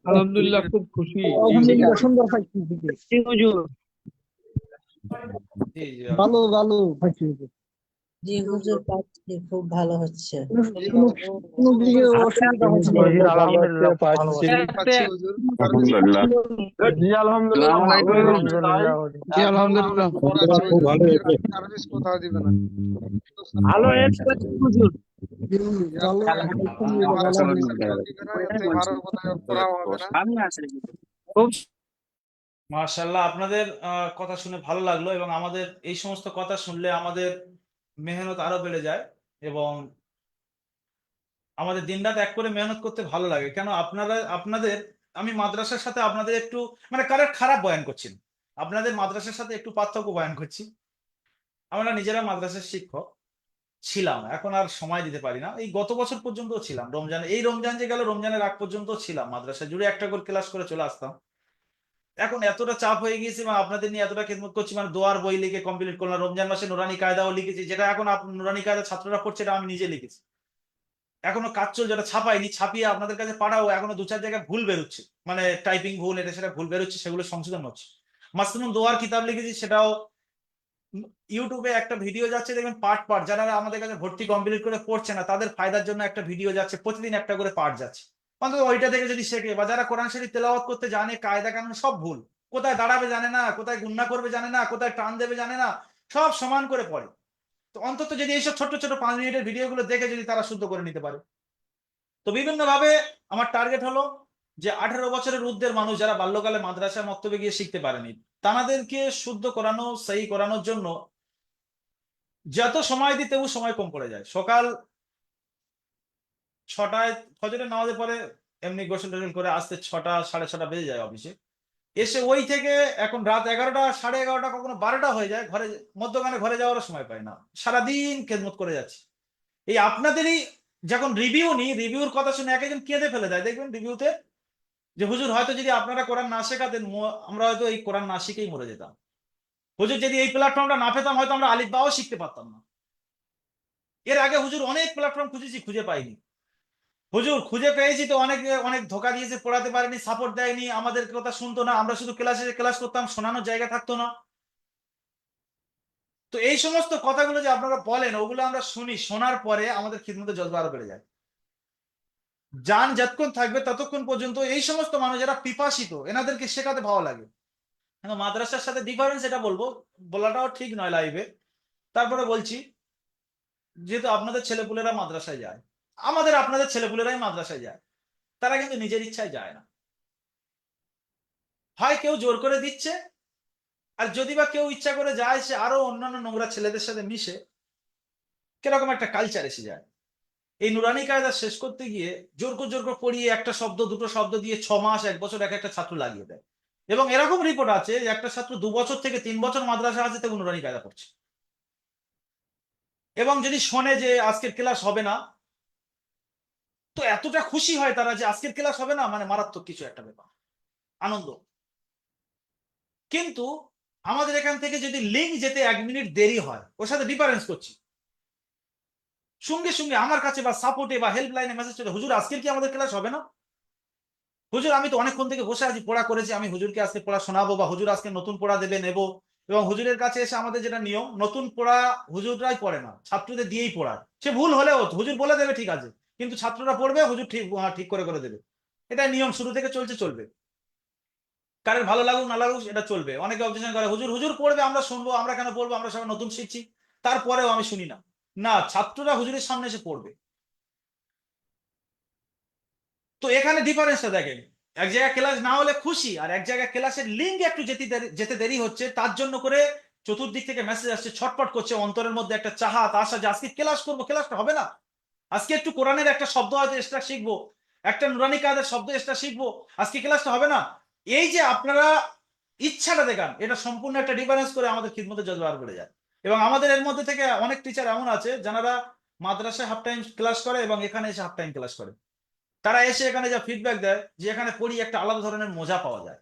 [SPEAKER 2] আলহামদুলিল্লাহ খুব খুশি।
[SPEAKER 5] আলহামদুলিল্লাহ সুন্দর পাইছি।
[SPEAKER 2] হুজুর
[SPEAKER 7] জি জি
[SPEAKER 5] ভালো ভালো পাইছি।
[SPEAKER 1] জি হুজুর পাচ্ছি, খুব ভালো হচ্ছে।
[SPEAKER 5] কোনো দিকে অসুবিধা হচ্ছে না।
[SPEAKER 3] হুজুর আলহামদুলিল্লাহ ভালো
[SPEAKER 2] পাচ্ছি হুজুর। জি আলহামদুলিল্লাহ।
[SPEAKER 3] আলহামদুলিল্লাহ।
[SPEAKER 5] জি আলহামদুলিল্লাহ।
[SPEAKER 2] খুব ভালো হয়েছে।
[SPEAKER 5] সার্ভিস কোথাও দিবে না।
[SPEAKER 2] ভালো হয়েছে হুজুর।
[SPEAKER 5] জি, ভালো
[SPEAKER 2] আমি আসলে খুব
[SPEAKER 7] মাশাআল্লাহ, আপনাদের কথা শুনে ভালো লাগলো, এবং আমাদের এই সমস্ত কথা শুনলে আমাদের মেহনত আরো বেড়ে যায়, এবং আমাদের দিনরাত এক করে মেহনত করতে ভালো লাগে। কেন আপনাদের আমি মাদ্রাসার সাথে আপনাদের একটু মানে কারোর খারাপ বয়ান করছি না, আপনাদের মাদ্রাসার সাথে একটু পার্থক্য বয়ান করছি। আমরা নিজেরা মাদ্রাসার শিক্ষক ছিলাম, এখন আর সময় দিতে পারি না। এই গত বছর পর্যন্ত ছিলাম, রমজান, এই রমজান যে গেল, রমজানের আগ পর্যন্ত ছিলাম মাদ্রাসা জুড়ে, একটা করে ক্লাস করে চলে আসতাম। এখন এতটা চাপ হয়ে গিয়েছে এবং আপনাদের নিয়ে এতটা খেদমত করছি, মানে দোয়ার বই লিখে কমপ্লিট করলাম, রমজান মাসে নুরানি কায়দাও লিখেছি, যেটা এখন নুরানি কায়দা ছাত্ররা পড়ছে, এটা আমি নিজে লিখেছি। এখনো কাজ চলছে, যেটা ছাপাইনি, ছাপিয়ে আপনাদের কাছে পাঠাও। এখনো 2-4 জায়গায় ভুল বেরোচ্ছে, মানে টাইপিং ভুল, এটা সেটা ভুল বেরোচ্ছে, সেগুলো সংশোধন হচ্ছে। মাসনুন দোয়ার কিতাব লিখেছি, সেটাও ইউটিউবে একটা ভিডিও যাচ্ছে, দেখবেন পার্ট পার্ট, যারা আমাদের কাছে ভর্তি কমপ্লিট করে পড়ছে না তাদের ফায়দার জন্য একটা ভিডিও যাচ্ছে, প্রতিদিন একটা করে পার্ট যাচ্ছে, অন্তত ওইটা থেকে যদি শেখে। বা যারা কোরআন শরীফ তেলাওয়াত করতে জানে, কায়দা কানুন সব ভুল, কোথায় দাঁড়াবে জানে না, কোথায় গুন্না করবে জানে না, কোথায় টান দেবে জানে না, সব সমান করে পড়ে। তো অন্তত যদি এইসব ছোট ছোট 5 মিনিটের ভিডিওগুলো দেখে যদি তারা শুদ্ধ করে নিতে পারে। তো বিভিন্ন ভাবে আমার টার্গেট হলো যে 18 বছরের ঊর্ধ্বের মানুষ যারা বাল্যকালে মাদ্রাসা মক্তবে গিয়ে শিখতে পারেনি, তাদেরকে শুদ্ধ করানো, সহি করানোর জন্য যত সময় দিতে ও সময় কম পড়ে যায়। সকাল 6টায় ফজরের নামাজের পরে এমনি গোসল টোসল করে আসতে 6টা 6:30 বেজে যায় অফিসে, এসে ওই থেকে এখন রাত 11টা 11:30, কখনো 12টা হয়ে যায়, ঘরে মধ্যখানে ঘরে যাওয়ারও সময় পায় না, সারাদিন খেদমত করে যাচ্ছে। এই আপনাদেরই যখন রিভিউ নিই, রিভিউর কথা শুনে এক একজন কেঁদে ফেলে দেয়, দেখবেন রিভিউতে যে হুজুর হয়তো যদি আপনারা কোরআন না শেখাতেন আমরা হয়তো এই কোরআন না শিখেই মরে যেতাম, হুজুর যদি এই প্ল্যাটফর্মটা না পেতাম হয়তো আমরা আলিফ বাও শিখতে পারতাম না। এর আগে হুজুর অনেক প্ল্যাটফর্ম খুঁজেছি, খুঁজে পাইনি, হুজুর খুঁজে পেয়েছি তো অনেক অনেক ধোকা দিয়েছে, পড়াতে পারেনি, সাপোর্ট দেয়নি, আমাদের কথা শুনতো না, আমরা শুধু ক্লাসে ক্লাস করতাম, শোনানোর জায়গা থাকতো না। তো এই সমস্ত কথাগুলো যে আপনারা বলেন, ওগুলো আমরা শুনি, শোনার পরে আমাদের খিদমতে জজবা আরো বেড়ে যায়। যান যতক্ষণ থাকবে ততক্ষণ পর্যন্ত এই সমস্ত মানুষ যারা পিপাসিত, এনাদেরকে শেখাতে ভালো লাগে। কিন্তু মাদ্রাসার সাথে ডিফারেন্স এটা বলবো, বলাটাও ঠিক নয় লাইভে, তারপরে বলছি, যেহেতু আপনাদের ছেলেপুলেরা মাদ্রাসায় যায়, আপনাদের ছেলেপুলেরাই মাদ্রাসায় যায়, তারা কিন্তু নিজের ইচ্ছায় যায় না, হয় কেউ জোর করে দিচ্ছে, আর যদি বা কেউ ইচ্ছা করে যায়, সে আরো অন্যান্য নোংরা ছেলেদের সাথে মিশে কিরকম একটা কালচার এসে যায়। এই নুরানি কায়দা শেষ করতে গিয়ে জোর করে পড়িয়ে একটা শব্দ দুটো শব্দ দিয়ে 6 মাস 1 বছর এক একটা ছাত্র লাগিয়ে দেয়। এবং এরকম রিপোর্ট আছে যে একটা ছাত্র 2 বছর থেকে 3 বছর মাদ্রাসা আছে, তবু নুরানি কায়দা পড়ছে। এবং যদি শোনে যে আজকের ক্লাস হবে না, তো এতটা খুশি হয় তারা যে আজকের ক্লাস হবে না, মানে মারাত্মক কিছু একটা ব্যাপার, আনন্দ। কিন্তু আমাদের এখান থেকে যদি লিঙ্ক যেতে 1 মিনিট দেরি হয়, ওর সাথে ডিফারেন্স করছি, সঙ্গে সঙ্গে আমার কাছে বা সাপোর্টে বা হেল্পলাইনে মেসেজ চলে, হুজুর আজকের কি আমাদের ক্লাস হবে না? হুজুর আমি তো অনেকক্ষণ থেকে বসে আছি, পড়া করেছি, আমি হুজুরকে আজকে পড়া শোনাবো, বা হুজুর আজকে নতুন পড়া দেবে, নেব। এবং হুজুরের কাছে এসে আমাদের যেটা নিয়ম, নতুন পড়া হুজুররাই পড়ে না, ছাত্রদের দিয়েই পড়ায়। সে ভুল হলেও হুজুর বলে দেবে ঠিক আছে, কিন্তু ছাত্ররা পড়বে, হুজুর ঠিক ঠিক করে দেবে। এটা নিয়ম শুরু থেকে চলছে, চলবে, কারের ভালো লাগুক না লাগুক এটা চলবে। অনেকে অবজেকশন করে, হুজুর হুজুর পড়বে, আমরা শুনবো, আমরা কেন পড়বো, আমরা সবাই নতুন শিখছি। তারপরেও আমি শুনি না, না ছাত্ররা হুজুরের সামনে এসে পড়বে। তো এখানে ডিফারেন্সটা দেখেন, এক জায়গায় ক্লাস না হলে খুশি, আর এক জায়গায় ক্লাসের লিঙ্ক একটু যেতে দেরি হচ্ছে, তার জন্য করে চতুর্দিক থেকে মেসেজ আসছে, ছটপট করছে, অন্তরের মধ্যে একটা চাহাত আশা যে আজকে ক্লাস করবো, ক্লাসটা হবে না, আজকে একটু কোরআনের একটা শব্দ হয়তো এক্সট্রা শিখবো, একটা নুরানি কায়দার শব্দ এক্সট্রা শিখবো, আজকে ক্লাসটা হবে না। এই যে আপনারা ইচ্ছাটা দেখান, এটা সম্পূর্ণ একটা ডিফারেন্স করে আমাদের খিদমতে জজবা আর বেড়ে যায়। এবং আমাদের এর মধ্যে থেকে অনেক টিচার এমন আছে যারা মাদ্রাসায় হাফ টাইম ক্লাস করে এবং এখানে এসে হাফ টাইম ক্লাস করে। তারা এসে এখানে যা ফিডব্যাক দেয় যে এখানে পড়িয়ে একটা আলাদা ধরনের মজা পাওয়া যায়।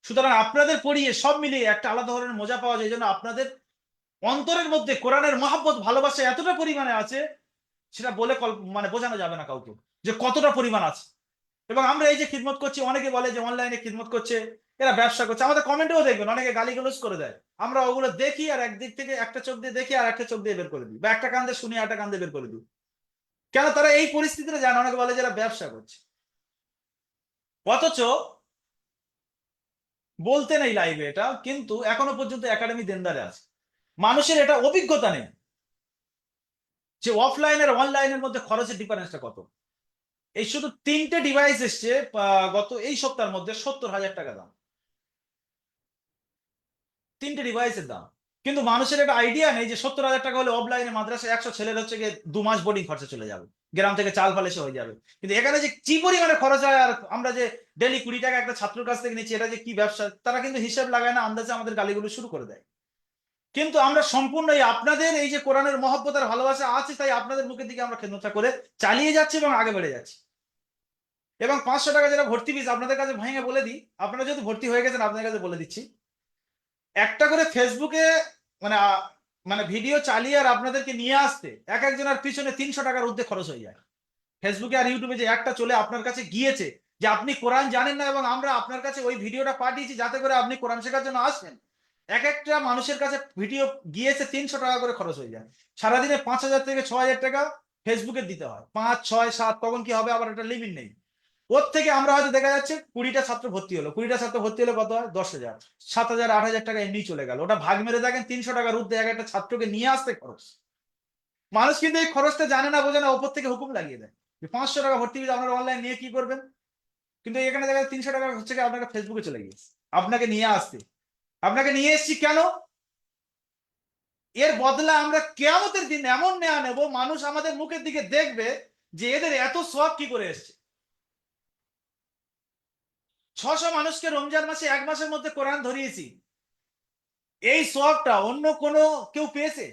[SPEAKER 7] সুতরাং আপনাদের পড়িয়ে সব মিলিয়ে একটা আলাদা ধরনের মজা পাওয়া যায়, এই জন্য আপনাদের অন্তরের মধ্যে কোরআনের মহব্বত ভালোবাসা এতটা পরিমাণে আছে, সেটা বলে মানে বোঝানো যাবে না কাউকে যে কতটা পরিমাণ আছে। এবং আমরা এই যে খিদমত করছি, অনেকে বলে যে অনলাইনে খিদমত করছে, এরা ব্যবসা করছে, আমাদের কমেন্টেও দেখবেন অনেকে গালিগালাজ করে দেয়, আমরা ওগুলো দেখি আর একদিক থেকে একটা চোখ দিয়ে দেখি আর একটা চোখ দিয়ে বের করে দিই, বা একটা কান দিয়ে শুনি আর একটা কান দিয়ে বের করে দিই। কেন তারা এই পরিস্থিতিতে জানে, অনেকে বলে যারা ব্যবসা করছে, অথচ বলতে নেই লাইভে এটা, কিন্তু এখনো পর্যন্ত একাডেমি দেনদারে আছে। মানুষের এটা অভিজ্ঞতা নেই যে অফলাইনের অনলাইনের মধ্যে খরচের ডিফারেন্সটা কত। এই শুধু 3টে ডিভাইস এসছে গত এই সপ্তাহের মধ্যে, 70,000 টাকা দাম, 3টে ডিভাইসের দাম। কিন্তু মানুষের একটা আইডিয়া নেই যে 70,000 টাকা হলে অফলাইনে মাদ্রাসায় 100 ছেলের হচ্ছে গিয়ে 2 মাস বোর্ডিং খরচা চলে যাবে, গ্রাম থেকে চাল ফাল এসে হয়ে যাবে। কিন্তু এখানে যে কি পরিমাণে খরচ হয়, আর আমরা যে ডেলি 20 টাকা একটা ছাত্রের কাছ থেকে নিচ্ছি, এটা যে কি ব্যবসা, তারা কিন্তু হিসাব লাগায় না, আন্দাজে আমাদের গালিগুলো শুরু করে দেয়। কিন্তু আমরা সম্পূর্ণ আপনাদের এই যে কোরআনের মহব্বত আর ভালোবাসা আছে, তাই আপনাদের মুখের দিকে আমরা খেদমতটা করে চালিয়ে যাচ্ছি এবং আগে বেড়ে যাচ্ছি। এবং 500 টাকা যেটা ভর্তি ফিস আপনাদের কাছে ভেঙে বলে দিই, আপনারা যেহেতু ভর্তি হয়ে গেছেন আপনাদের কাছে বলে দিচ্ছি, একটা করে ফেসবুকে মানে মানে ভিডিও চালিয়ে আর আপনাদেরকে নিয়ে আসতে এক একজনের পিছনে 300 টাকার ঊর্ধ্বে খরচ হয়ে যায়। ফেসবুকে আর ইউটিউবে যে একটা চলে আপনার কাছে গিয়েছে যে আপনি কোরআন জানেন না এবং আমরা আপনার কাছে ওই ভিডিওটা পাঠিয়েছি যাতে করে আপনি কোরআন শেখার জন্য আসেন, এক একটা মানুষের কাছে ভিডিও গিয়েছে 300 টাকা করে খরচ হয়ে যায়। সারাদিনে 5000 থেকে 6000 টাকা ফেসবুকে দিতে হয়, 5, 6, 7, তখন কি হবে, আবার একটা লিমিট নেই। ওর থেকে আমরা হয়তো দেখা যাচ্ছে 20টা ছাত্র ভর্তি হলো, 20টা ছাত্র ভর্তি হলে কত হয়, 10,000, 7,000, 8,000 টাকা এমনি চলে গেল। ওটা ভাগ মেরে দেখেন 300 টাকার ঊর্ধ্বে এক একটা ছাত্রকে নিয়ে আসতে খরচ। মানুষ কিন্তু এই খরচটা জানে না, বোঝে না, ওপর থেকে হুকুম লাগিয়ে দেয় 500 টাকা ভর্তি ফিস আপনারা অনলাইন নিয়ে কি করবেন, কিন্তু এখানে দেখা যায় 300 টাকা হচ্ছে কি আপনাকে ফেসবুকে চলে গিয়েছে আপনাকে নিয়ে আসতে। আপনাকে নিয়ে এসেছি কেন, এর বদলা আমরা কিয়ামতের দিন এমন নেয়া নেব মানুষ আমাদের মুখের দিকে দেখবে যে এদের এত সওয়াব কি করে এসছে। 600 মানুষকে রমজান মাসে 1 মাসের মধ্যে কোরআন ধরিয়েছি, এই সওয়াবটা অন্য কোনো কেউ পেয়েছে?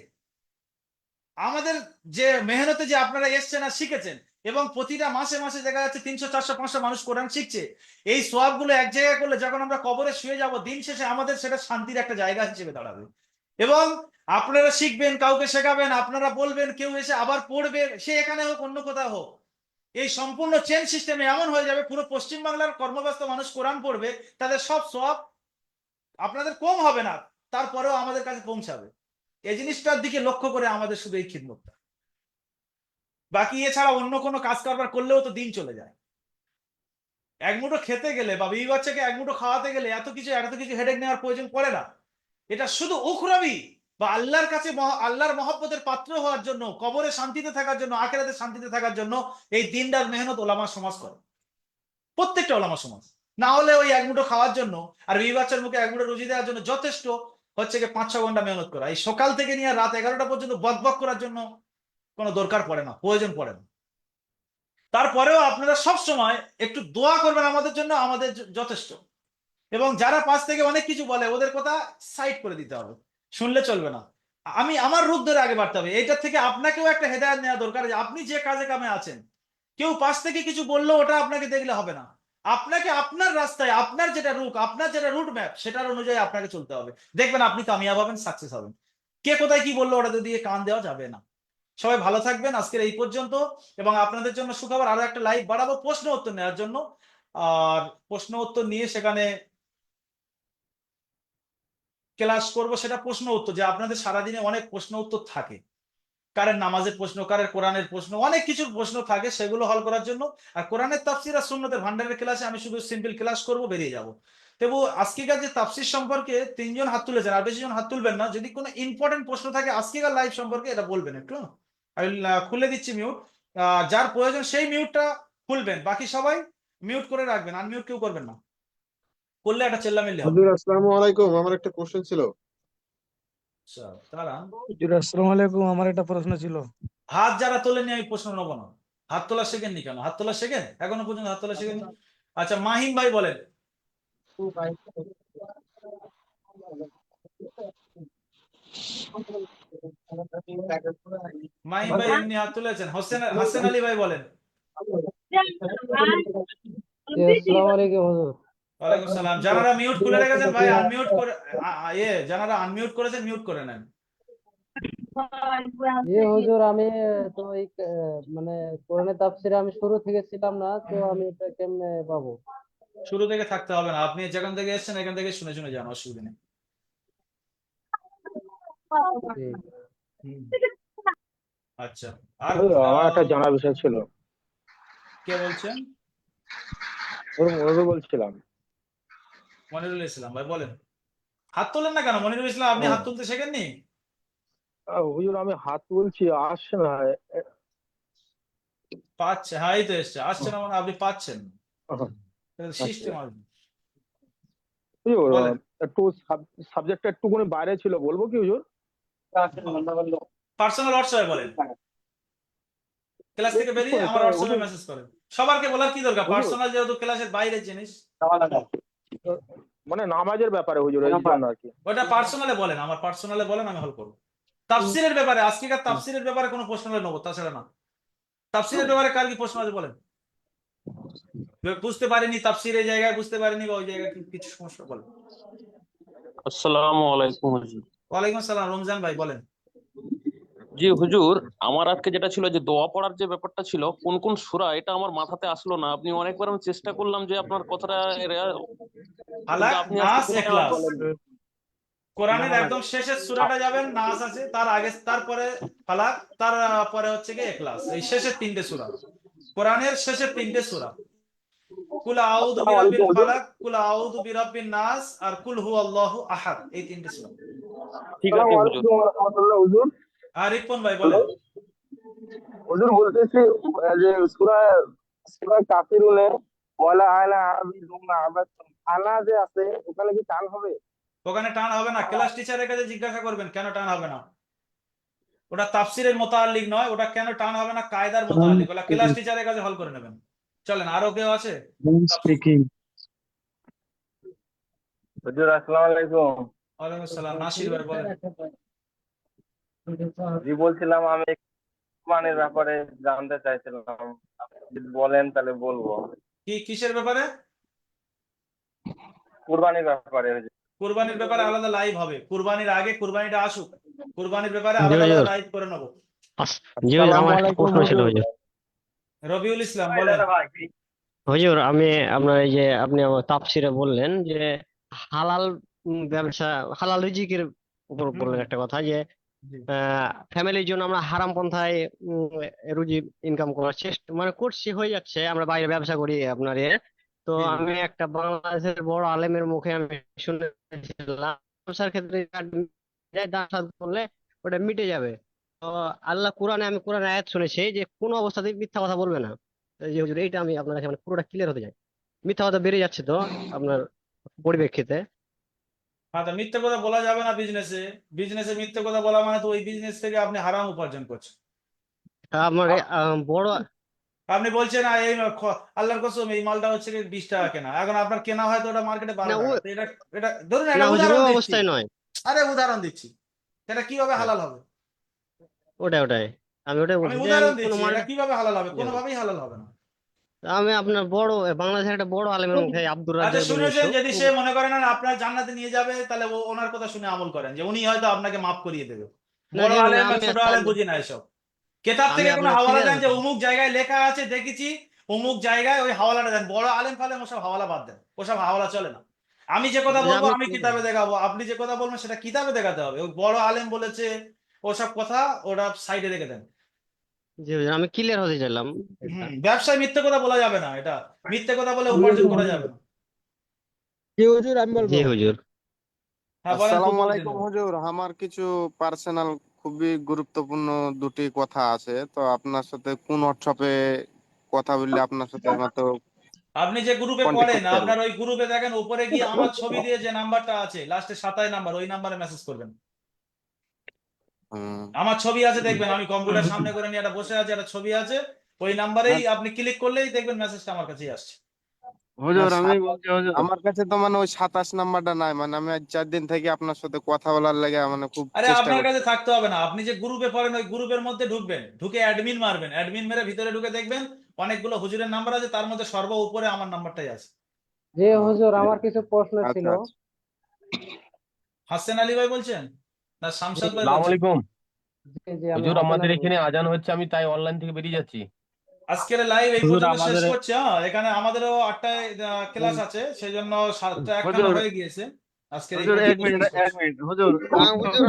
[SPEAKER 7] আমাদের যে মেহনতে যে আপনারা এসছেন আর শিখেছেন এবং প্রতিটা মাসে মাসে দেখা যাচ্ছে 300, 400, 500 মানুষ কোরআন শিখছে, এই সওয়াবগুলো এক জায়গায় করলে যখন আমরা কবরে শুয়ে যাব দিন শেষে আমাদের সেটা শান্তির একটা জায়গা হিসেবে দাঁড়াবে। এবং আপনারা শিখবেন, কাউকে শেখাবেন, আপনারা বলবেন, কেউ এসে আবার পড়বে, সে এখানে হোক অন্য কোথাও হোক, এই সম্পূর্ণ চেন সিস্টেমে এমন হয়ে যাবে পুরো পশ্চিমবাংলার কর্মব্যস্ত মানুষ কোরআন পড়বে, তাদের সব সওয়াব আপনাদের কম হবে না, তারপরেও আমাদের কাছে পৌঁছাবে। এই জিনিসটার দিকে লক্ষ্য করে আমাদের শুধু এই খিদমতটা, বাকি এছাড়া অন্য কোনো কাজ কারবার করলেও তো দিন চলে যায়। এক মুঠো খেতে গেলে বা বিবি বাচ্চাকে এক মুঠো খাওয়াতে গেলে এত কিছু হেডেক নেওয়ার প্রয়োজন পড়ে না। এটা শুধু উখরাবি বা আল্লাহর কাছে আল্লাহর মহব্বতের পাত্র হওয়ার জন্য, কবরে শান্তিতে থাকার জন্য, আখিরাতে শান্তিতে থাকার জন্য এই দিনদার মেহনত ওলামা সমাজ করে, প্রত্যেকটা ওলামা সমাজ। না হলে ওই এক মুঠো খাওয়ার জন্য আর বিবি বাচ্চার মুখে এক মুঠো রুজি দেওয়ার জন্য যথেষ্ট হচ্ছে কি 5-6 ঘন্টা মেহনত করা, এই সকাল থেকে নিয়ে রাত 11টা পর্যন্ত বকবক করার জন্য কোনো দরকার পড়ে না, প্রয়োজন পড়ে না। তারপরেও আপনারা সব সময় একটু দোয়া করবেন আমাদের জন্য, আমাদের যথেষ্ট। এবং যারা পাশ থেকে অনেক কিছু বলে ওদের কথা সাইড করে দিতে হবে, শুনলে চলবে না। আমি আমার রূপ ধরে আগে বাড়তে হবে। এটার থেকে আপনাকেও একটা হেদায়েত নেওয়া দরকার যে আপনি যে কাজে কামে আছেন, কেউ পাশ থেকে কিছু বললো ওটা আপনাকে দেখলে হবে না, আপনাকে আপনার রাস্তায় আপনার যেটা আপনার যেটা রুট ম্যাপ সেটার অনুযায়ী আপনাকে চলতে হবে, দেখবেন আপনি কামিয়াব হবেন, সাকসেস হবেন। কে কোথায় কি বললো ওটাতে দিয়ে কান দেওয়া যাবে না। সবাই ভালো থাকবেন, আজকের এই পর্যন্ত। এবং আপনাদের জন্য সুখবর, আরো একটা লাইভ বাড়াবো প্রশ্ন উত্তর নেওয়ার জন্য, আর প্রশ্ন উত্তর নিয়ে সেখানে ক্লাস করব। সেটা প্রশ্ন উত্তর, যে আপনাদের সারাদিনে অনেক প্রশ্ন উত্তর থাকে, কারের নামাজের প্রশ্ন, কারের কোরআনের প্রশ্ন, অনেক কিছুর প্রশ্ন থাকে, সেগুলো হল করার জন্য। আর কোরআনের তাফসির আর সুন্নতের ভান্ডারের ক্লাসে আমি শুধু সিম্পল ক্লাস করব, বেরিয়ে যাব। তবু আজকেকার যে তাফসির সম্পর্কে 3 জন হাত তুলেছেন, আর বেশি জন হাত তুলবেন না। যদি কোনো ইম্পর্টেন্ট প্রশ্ন থাকে আজকেকার লাইভ সম্পর্কে এটা বলবেন একটু। আমি খুলে দিচ্ছি মিউট, যার প্রয়োজন সেই মিউটটা খুলবেন, বাকি সবাই মিউট করে রাখবেন, আনমিউট কেউ করবেন না, করলে একটা চেল্লামিল্লি হবে।
[SPEAKER 5] হুজুর আসসালামু আলাইকুম, আমার একটা কোশ্চেন ছিল।
[SPEAKER 7] আচ্ছা, তারা
[SPEAKER 3] হুজুর আসসালামু আলাইকুম, আমার একটা প্রশ্ন ছিল।
[SPEAKER 7] হাত যারা তোলেনি আমি প্রশ্ন নেবো না। হাত তোলা শেখেননি কেন? হাত তোলা শেখেন? এখনো পর্যন্ত হাত তোলা শেখেননি? আচ্ছা, মাহিম ভাই বলেন। মাহিম ভাই এমনি হাত তুলেছেন। হাসেন আলী ভাই বলেন।
[SPEAKER 1] আসসালামু আলাইকুম হুজুর।
[SPEAKER 7] ওয়ালাইকুম সালাম। যারা মিউট খুলে রেখেছেন ভাই আনমিউট করে, যারা আনমিউট করেছেন মিউট করে নেন।
[SPEAKER 1] হুজুর আমি তো এই মানে কোরআনের তাফসিরে আমি শুরু থেকে ছিলাম না, তো আমি এটা কেমনে পাবো?
[SPEAKER 7] শুরু থেকে থাকতে হবে না, আপনি যেখান থেকে এসেছেন এখান থেকে শুনে শুনে যান, অসুবিধা নেই। হুম। আচ্ছা, আর
[SPEAKER 2] আমার একটা জানার বিষয় ছিল।
[SPEAKER 7] কে বলছেন?
[SPEAKER 2] বলছিলাম।
[SPEAKER 7] মনিরুল ইসলাম ভাই বলেন। হাত তোলেন না কেন মনিরুল ইসলাম? আপনি হাত তুলতে শেখেননি?
[SPEAKER 2] হুজুর আমি হাত তুলছি, আসছে না।
[SPEAKER 7] পাচ্ছে, হ্যাঁ এই তো এসছে। আসছে না মানে আপনি পাচ্ছেন, সিস্টেম আসবে।
[SPEAKER 2] হুজুর
[SPEAKER 7] বলেন।
[SPEAKER 2] একটু সাবজেক্টটা একটুখানি বাইরে ছিল, বলবো কি হুজুর?
[SPEAKER 7] পার্সোনাল হোয়াটসঅ্যাপে বলেন, ক্লাস থেকে বেরিয়ে আমার হোয়াটসঅ্যাপে মেসেজ করেন। সবারকে বলার কি দরকার? পার্সোনাল যেহেতু ক্লাসের বাইরে জিনিস,
[SPEAKER 2] মানে নামাজের ব্যাপারে হুজুর, এই জন্য আর কি।
[SPEAKER 7] ওটা পার্সোনালে বলেন, আমার পার্সোনালে বলেন, আমি হল করবো। তাফসিরের ব্যাপারে, আজকেকার তাফসিরের ব্যাপারে কোনো প্রশ্ন হলে নেবো, তাছাড়া না। তাফসিরের ব্যাপারে কার কি প্রশ্ন আছে বলেন। বুঝতে পারিনি তাফসীর এই জায়গায় বুঝতে পারিনি বা ওই জায়গায় কিছু সমস্যা বলেন।
[SPEAKER 8] আসসালামু আলাইকুম হুজুর।
[SPEAKER 7] ওয়ালাইকুম আসসালাম, রমজান ভাই বলেন।
[SPEAKER 8] জি হুজুর, আমার আজকে যেটা ছিল যে দোয়া পড়ার যে ব্যাপারটা ছিল, কোন কোন সূরা এটা আমার মাথাতে আসলো না। আপনি অনেকবার আমি চেষ্টা করলাম যে আপনার কথাটা কিন্তু
[SPEAKER 7] ফালাক,
[SPEAKER 8] আপনি আজকে
[SPEAKER 7] নাস,
[SPEAKER 8] কোনোটাই
[SPEAKER 7] ইখলাস।
[SPEAKER 8] বলেননি।
[SPEAKER 7] কোরআনের একদম শেষের সূরাটা যাবেন, নাস আছে, তার আগে তারপরে ফালাক, তারপরে হচ্ছে কি ইখলাস। এই শেষের 3টে সূরা, কোরআনের শেষের 3টে সূরা। কুল আউযু বিরাব্বিল ফালাক, কুল আউযু বিরাব্বিন নাস, আর কুল হুয়াল্লাহু আহাদ। এই 3টে সূরা।
[SPEAKER 8] ঠিক আছে হুজুর।
[SPEAKER 2] হুজুর
[SPEAKER 7] আর রিপন ভাই বলেন।
[SPEAKER 2] হুজুর বলতেছি যে সূরা সূরা কাফিরুনে ওয়ালা আনা আবিদুম আবাদতুম, আনা যে আছে ওখানে কি টান হবে?
[SPEAKER 7] ওখানে টান হবে না। ক্লাস টিচারের কাছে জিজ্ঞাসা করবেন কেন টান হবে না। ওটা তাফসীরের মোতাল্লিক নয়, ওটা কেন টান হবে না কায়দার মোতাল্লিক। ওটা ক্লাস টিচারের কাছে হল করে নেবেন। চলেন, আরো কেউ আছে?
[SPEAKER 3] স্পিকিং।
[SPEAKER 2] হুজুর আসসালামু আলাইকুম।
[SPEAKER 7] ওয়ালাইকুম আসসালাম, নাসির ভাই বলেন।
[SPEAKER 2] জি বলছিলাম আমি কুরবানির ব্যাপারে জানতে চাইছিলাম, আপনি যদি বলেন তাহলে বলবো।
[SPEAKER 7] কিসের ব্যাপারে?
[SPEAKER 2] কুরবানির ব্যাপারে হুজুর।
[SPEAKER 7] কুরবানির ব্যাপারে আলাদা লাইভ হবে। কুরবানির আগে কুরবানিটা আসুক, কুরবানির ব্যাপারে
[SPEAKER 9] জি
[SPEAKER 7] আলাদা আলাদা
[SPEAKER 9] হুজুর।
[SPEAKER 7] লাইভ করে নেবো।
[SPEAKER 9] জি হুজুর, আমার একটা প্রশ্ন ছিল হুজুর।
[SPEAKER 7] রবিউল ইসলাম বলেন।
[SPEAKER 9] হুজুর, আমি আপনার এই যে আপনি আমার তাফসিরে বললেন যে হালাল ব্যবসা, হালাল রিজিকের উপর বললেন একটা কথা যে
[SPEAKER 7] জি।
[SPEAKER 9] ফ্যামিলির জন্য আমরা হারাম পন্থায় রুজি ইনকাম করার চেষ্টা মানে করছি, হয়ে যাচ্ছে, আমরা বাইরে ব্যবসা করি আপনার তো
[SPEAKER 7] জি, জি।
[SPEAKER 9] আমি একটা বাংলাদেশের বড় আলেমের মুখে আমি শুনেছিলাম ব্যবসার ক্ষেত্রে দান সাধ করলে ওটা মিটে যাবে। তো আল্লাহ কোরআনে, আমি কোরআনে আয়াত শুনেছি যে কোনো অবস্থাতেই মিথ্যা কথা বলবে না। এই যে হুজুর, এইটা আমি আপনার কাছে মানে পুরোটা ক্লিয়ার হতে চাই। মিথ্যা কথা বেড়ে যাচ্ছে তো আপনার পরিপ্রেক্ষিতে।
[SPEAKER 7] হ্যাঁ, তো মিথ্যে কথা বলা যাবে না বিজনেসে। বিজনেসে মিথ্যে কথা বলা মানে তো ওই বিজনেস থেকে আপনি হারাম উপার্জন করছেন।
[SPEAKER 9] আমার বড়
[SPEAKER 7] আপনি বলছেন এই আল্লাহর কসম এই মালটা হচ্ছে কি 20 টাকা কেনা, এখন আপনার কেনা হয় তো ওটা মার্কেটে 12
[SPEAKER 9] না ও
[SPEAKER 7] টাকা। তো এটা এটা ধরুন
[SPEAKER 9] না
[SPEAKER 7] একটা
[SPEAKER 9] হুজুর,
[SPEAKER 7] উদাহরণ
[SPEAKER 9] ওই
[SPEAKER 7] দিচ্ছি।
[SPEAKER 9] অবস্থায় নয়।
[SPEAKER 7] আরে উদাহরণ দিচ্ছি, এটা কিভাবে
[SPEAKER 9] হ্যাঁ,
[SPEAKER 7] হালাল হবে।
[SPEAKER 9] ওটাই আমি ওটাই
[SPEAKER 7] আমি
[SPEAKER 9] বলছি যে
[SPEAKER 7] উদাহরণ
[SPEAKER 9] কোনো
[SPEAKER 7] দিচ্ছি,
[SPEAKER 9] মাল।
[SPEAKER 7] এটা কিভাবে হালাল হবে,
[SPEAKER 9] জি হুজুর।
[SPEAKER 7] কোনোভাবেই হালাল হবে না।
[SPEAKER 9] আমি আপনার বড় বাংলাদেশের একটা বড় আলেমের মুখে, আব্দুর
[SPEAKER 7] আচ্ছা
[SPEAKER 9] রাজ্জাক বিন
[SPEAKER 7] শুনেছেন,
[SPEAKER 9] ইউসুফ।
[SPEAKER 7] যদি সে মনে করেন আর আপনার জান্নাতে নিয়ে যাবে, তাহলে ওনার কথা শুনে আমল করেন, যে উনি হয়তো আপনাকে মাফ করিয়ে দেবে।
[SPEAKER 9] না
[SPEAKER 7] বড়
[SPEAKER 9] জি হুজুর,
[SPEAKER 7] আলেম বা
[SPEAKER 9] আমি
[SPEAKER 7] ছোট
[SPEAKER 9] একটা
[SPEAKER 7] আলেম বুঝি না এসব। কেতাব
[SPEAKER 9] আমি
[SPEAKER 7] থেকে কোনো
[SPEAKER 9] আপনার
[SPEAKER 7] হাওয়ালা
[SPEAKER 9] ক্লিয়ার
[SPEAKER 7] দেন যে
[SPEAKER 9] হতে
[SPEAKER 7] অমুক জায়গায় লেখা আছে দেখেছি, অমুক জায়গায় ওই হাওয়ালাটা দেন। বড় আলেম ফালেম ওসব হাওয়ালা বাদ দেন, ওসব হাওয়ালা চলে না। আমি যে কথা
[SPEAKER 9] যে
[SPEAKER 7] বলবো
[SPEAKER 9] আমি
[SPEAKER 7] আমি কিতাবে দেখাবো, আপনি যে কথা বলবেন সেটা কিতাবে দেখাতে হবে। ওই বড় আলেম বলেছে ওসব কথা ওটা সাইডে রেখে দেন।
[SPEAKER 9] জি হুজুর, আমি ক্লিয়ার হতে চাইলাম এটা।
[SPEAKER 7] ব্যবসায় মিথ্যে কথা বলা যাবে না, এটা মিথ্যে কথা বলে উপার্জন করা যাবে না।
[SPEAKER 3] জি হুজুর, আমি
[SPEAKER 9] জি
[SPEAKER 3] বলবো।
[SPEAKER 9] হুজুর।
[SPEAKER 7] হ্যাঁ বলেন, খুব
[SPEAKER 5] আসসালামু
[SPEAKER 7] বলছেন।
[SPEAKER 5] আলাইকুম হুজুর, আমার কিছু পার্সোনাল খুবই গুরুত্বপূর্ণ দুটি কথা আছে, তো আপনার সাথে কোন হোয়াটসঅ্যাপে কথা বললে আপনার সাথে মাত্র
[SPEAKER 7] আপনি যে গ্রুপে
[SPEAKER 5] কন্ট্যাক্ট
[SPEAKER 7] পড়েন,
[SPEAKER 5] করতে পারবো?
[SPEAKER 7] আপনার ওই গ্রুপে দেখেন উপরে গিয়ে আমার ছবি দিয়ে যে নাম্বারটা আছে লাস্টে 27 নাম্বার, ওই নাম্বারে মেসেজ করবেন।
[SPEAKER 5] হুম।
[SPEAKER 7] আমার ছবি আছে দেখবেন, আমি কম্পিউটার সামনে করে নিয়ে একটা বসে আছে, একটা ছবি আছে, ওই নাম্বারেই আপনি ক্লিক করলেই দেখবেন মেসেজটা আমার কাছেই আসছে।
[SPEAKER 5] না,
[SPEAKER 4] হুজুর আমি বলছি হুজুর।
[SPEAKER 5] আমার কাছে তো মানে ওই 27 নাম্বারটা নাই, মানে আমি আজ 4 দিন থেকে আপনার সাথে কথা বলার লাগে মানে খুব
[SPEAKER 7] আরে
[SPEAKER 5] চেষ্টা
[SPEAKER 7] আপনার
[SPEAKER 5] করছি।
[SPEAKER 7] কাছে থাকতে হবে না, আপনি যে গ্রুপে পড়েন ওই গ্রুপের মধ্যে ঢুকবেন, ঢুকে অ্যাডমিন মারবেন, অ্যাডমিন মেরে ভিতরে ঢুকে দেখবেন অনেকগুলো হুজুরের নাম্বার আছে, তার মধ্যে সর্ব উপরে আমার নাম্বারটাই আছে।
[SPEAKER 1] যে হুজুর, আমার কিছু প্রশ্ন ছিল।
[SPEAKER 5] আচ্ছা আচ্ছা।
[SPEAKER 7] হাসেন আলী ভাই বলছেন না শামসাদ ভাই
[SPEAKER 2] আসসালামু
[SPEAKER 7] বলছেন?
[SPEAKER 2] আলাইকুম
[SPEAKER 1] জি আমি
[SPEAKER 2] হুজুর,
[SPEAKER 1] হাসান
[SPEAKER 2] আমাদের
[SPEAKER 1] আলী
[SPEAKER 2] এখানে
[SPEAKER 1] বলছি।
[SPEAKER 2] আজান হচ্ছে, আমি তাই অনলাইন থেকে বেরিয়ে যাচ্ছি।
[SPEAKER 7] আজকের লাইভ এই
[SPEAKER 4] হুজুর
[SPEAKER 7] পর্যন্ত শেষ
[SPEAKER 4] আমাদের
[SPEAKER 7] করছি। হ্যাঁ, এখানে আমাদেরও 8টায় ক্লাস আছে, সেই জন্য 7টা 51
[SPEAKER 4] হুজুর
[SPEAKER 7] হয়ে গিয়েছে। আজকের এই
[SPEAKER 4] হুজুর এক
[SPEAKER 7] পর্যন্ত
[SPEAKER 4] মিনিট
[SPEAKER 7] শেষ
[SPEAKER 4] এক
[SPEAKER 7] করছি।
[SPEAKER 4] মিনিট হুজুর।
[SPEAKER 3] হুজুর,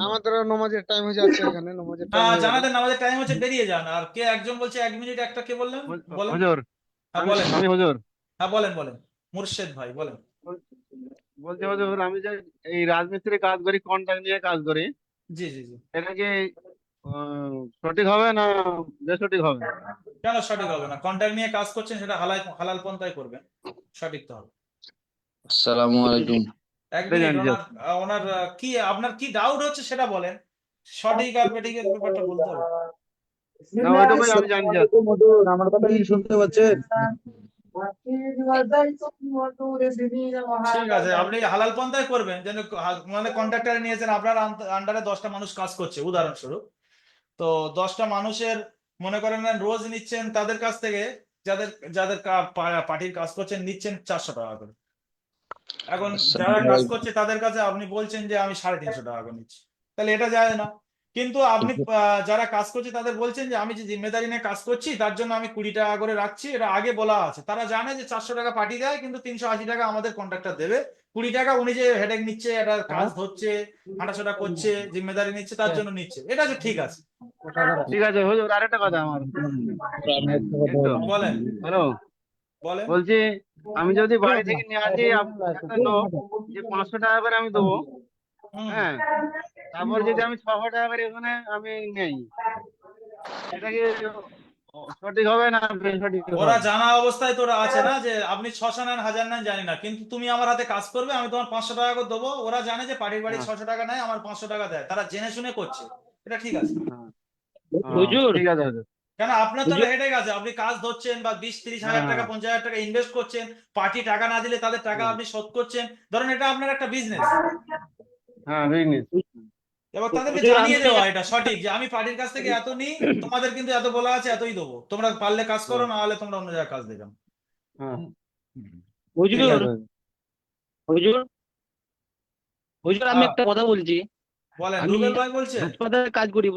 [SPEAKER 3] আমাদের নমাজের টাইম হয়ে যাচ্ছে, এখানে নমাজের টাইম হয়ে গেল।
[SPEAKER 7] জানাতেন নামাজের টাইম হচ্ছে, বেরিয়ে যান। আর কে একজন বলছে 1 মিনিট, একটা কে বললেন? বলেন।
[SPEAKER 4] হুজুর
[SPEAKER 7] হ্যাঁ
[SPEAKER 4] আমি
[SPEAKER 7] বলেন।
[SPEAKER 4] আমি হুজুর
[SPEAKER 7] হ্যাঁ বলেন বলেন, মুর্শেদ ভাই বলেন।
[SPEAKER 4] বলছি হুজুর, আমি যে এই রাজমিস্ত্রি কাজ করি, কন্ট্রাক্ট নিয়ে কাজ করি,
[SPEAKER 7] জি জি জি।
[SPEAKER 4] এটা কি সঠিক হবে না বেসঠিক হবে?
[SPEAKER 7] কেন সঠিক হবে না? কন্ট্রাক্ট নিয়ে কাজ করছেন, সেটা হালাল হালাল পন্থায় করবেন, সঠিক তো হবে।
[SPEAKER 10] আসসালামু আলাইকুম।
[SPEAKER 7] 1 মিনিট,
[SPEAKER 4] জানি
[SPEAKER 7] ওনার ওনার কি আপনার কি ডাউট হচ্ছে সেটা বলেন, সঠিক আর বেঠিকের ব্যাপারটা বলতে হবে।
[SPEAKER 4] না, ওইটুকুই আমি জানি just।
[SPEAKER 3] আমার কথা কি শুনতে পাচ্ছেন?
[SPEAKER 7] ঠিক আছে, আপনি হালাল পন্থায় করবেন, যেন মানে কন্ট্রাক্টর নিয়েছেন, আপনার আন্ডারে 10টা মানুষ কাজ করছে উদাহরণস্বরূপ। তো 10টা মানুষের মনে করেন রোজ নিচ্ছেন তাদের কাছ থেকে যাদের যাদের পার্টির কাজ করছেন নিচ্ছেন 400 টাকা করে। এখন যারা
[SPEAKER 10] আসসালামু
[SPEAKER 7] কাজ
[SPEAKER 10] আলাইকুম।
[SPEAKER 7] করছে তাদের কাছে আপনি বলছেন যে আমি 350 টাকা করে নিচ্ছি, তাহলে এটা যায় না। কিন্তু আপনি যারা কাজ করছে তাদের বলছেন যে আমি যে জিম্মেদারি নিয়ে কাজ করছি তার জন্য আমি 20 টাকা করে রাখছি, এটা আগে বলা আছে। তারা জানে যে 400 টাকা পাঠিয়ে দেয়, কিন্তু 380 টাকা আমাদের কন্ট্রাক্টর দেবে। 20 টাকা উনি যে হেডেক নিচ্ছে, এটা কাজ ধরছে, হাঁটাচলা করছে, জিম্মেদারি নিচ্ছে, তার জন্য নিচ্ছে, এটা যে ঠিক আছে।
[SPEAKER 4] ঠিক আছে হুজুর, আরেকটা কথা আমার
[SPEAKER 10] আমি একটা কথা
[SPEAKER 4] একটু
[SPEAKER 10] বলছি।
[SPEAKER 7] বলেন
[SPEAKER 4] হ্যালো,
[SPEAKER 7] বলেন।
[SPEAKER 4] বলছি আমি যদি বাড়ি থেকে নিয়ে আসি একটা লোক যে 500 টাকা করে আমি দেবো,
[SPEAKER 7] হুম।
[SPEAKER 4] হ্যাঁ, তারপর যদি আমি 600 টাকা করে এখানে আমি নেই, এটা কি সঠিক হবে না বেসঠিক
[SPEAKER 7] ওরা
[SPEAKER 4] হবে?
[SPEAKER 7] জানা অবস্থায় তোরা আছে না যে আপনি 600 নেন 1000 নেন জানি না, কিন্তু তুমি আমার হাতে কাজ করবে, আমি তোমার 500 টাকা করে দেবো। ওরা জানে যে পাটির বাড়ি
[SPEAKER 4] হ্যাঁ
[SPEAKER 7] 600 টাকা নেয়, আমার 500 টাকা দেয়, তারা জেনে শুনে করছে, এটা ঠিক আছে।
[SPEAKER 4] হ্যাঁ,
[SPEAKER 6] হুজুর
[SPEAKER 4] ঠিক আছে হুজুর।
[SPEAKER 7] কেন আপনার তো হেডেক আছে, আপনি কাজ ধরছেন বা 20-30 হাজার টাকা
[SPEAKER 4] হ্যাঁ
[SPEAKER 7] 50,000 টাকা ইনভেস্ট করছেন, পার্টি টাকা না দিলে তাদের টাকা আপনি শোধ করছেন, ধরেন এটা আপনার একটা বিজনেস।
[SPEAKER 4] হ্যাঁ বিঘ্নেশ।
[SPEAKER 7] এবার তাদেরকে
[SPEAKER 6] হুজুর আমি
[SPEAKER 7] জানিয়ে দেওয়া এটা সঠিক যে আমি পার্টির কাছ থেকে এত নিই, তোমাদের কিন্তু এত বলা আছে, এতই দেবো, তোমরা পারলে কাজ করো, না হলে তোমরা অন্য জায়গায় কাজ দেবে।
[SPEAKER 4] হ্যাঁ ঠিক
[SPEAKER 6] হুজুর
[SPEAKER 4] আছে হুজুর।
[SPEAKER 6] হুজুর হুজুর আমি
[SPEAKER 7] হ্যাঁ,
[SPEAKER 6] একটা কথা বলছি।
[SPEAKER 7] বলেন,
[SPEAKER 6] আমি
[SPEAKER 7] রুবেল ভাই বলছে।
[SPEAKER 6] হাসপাতালে কাজ করি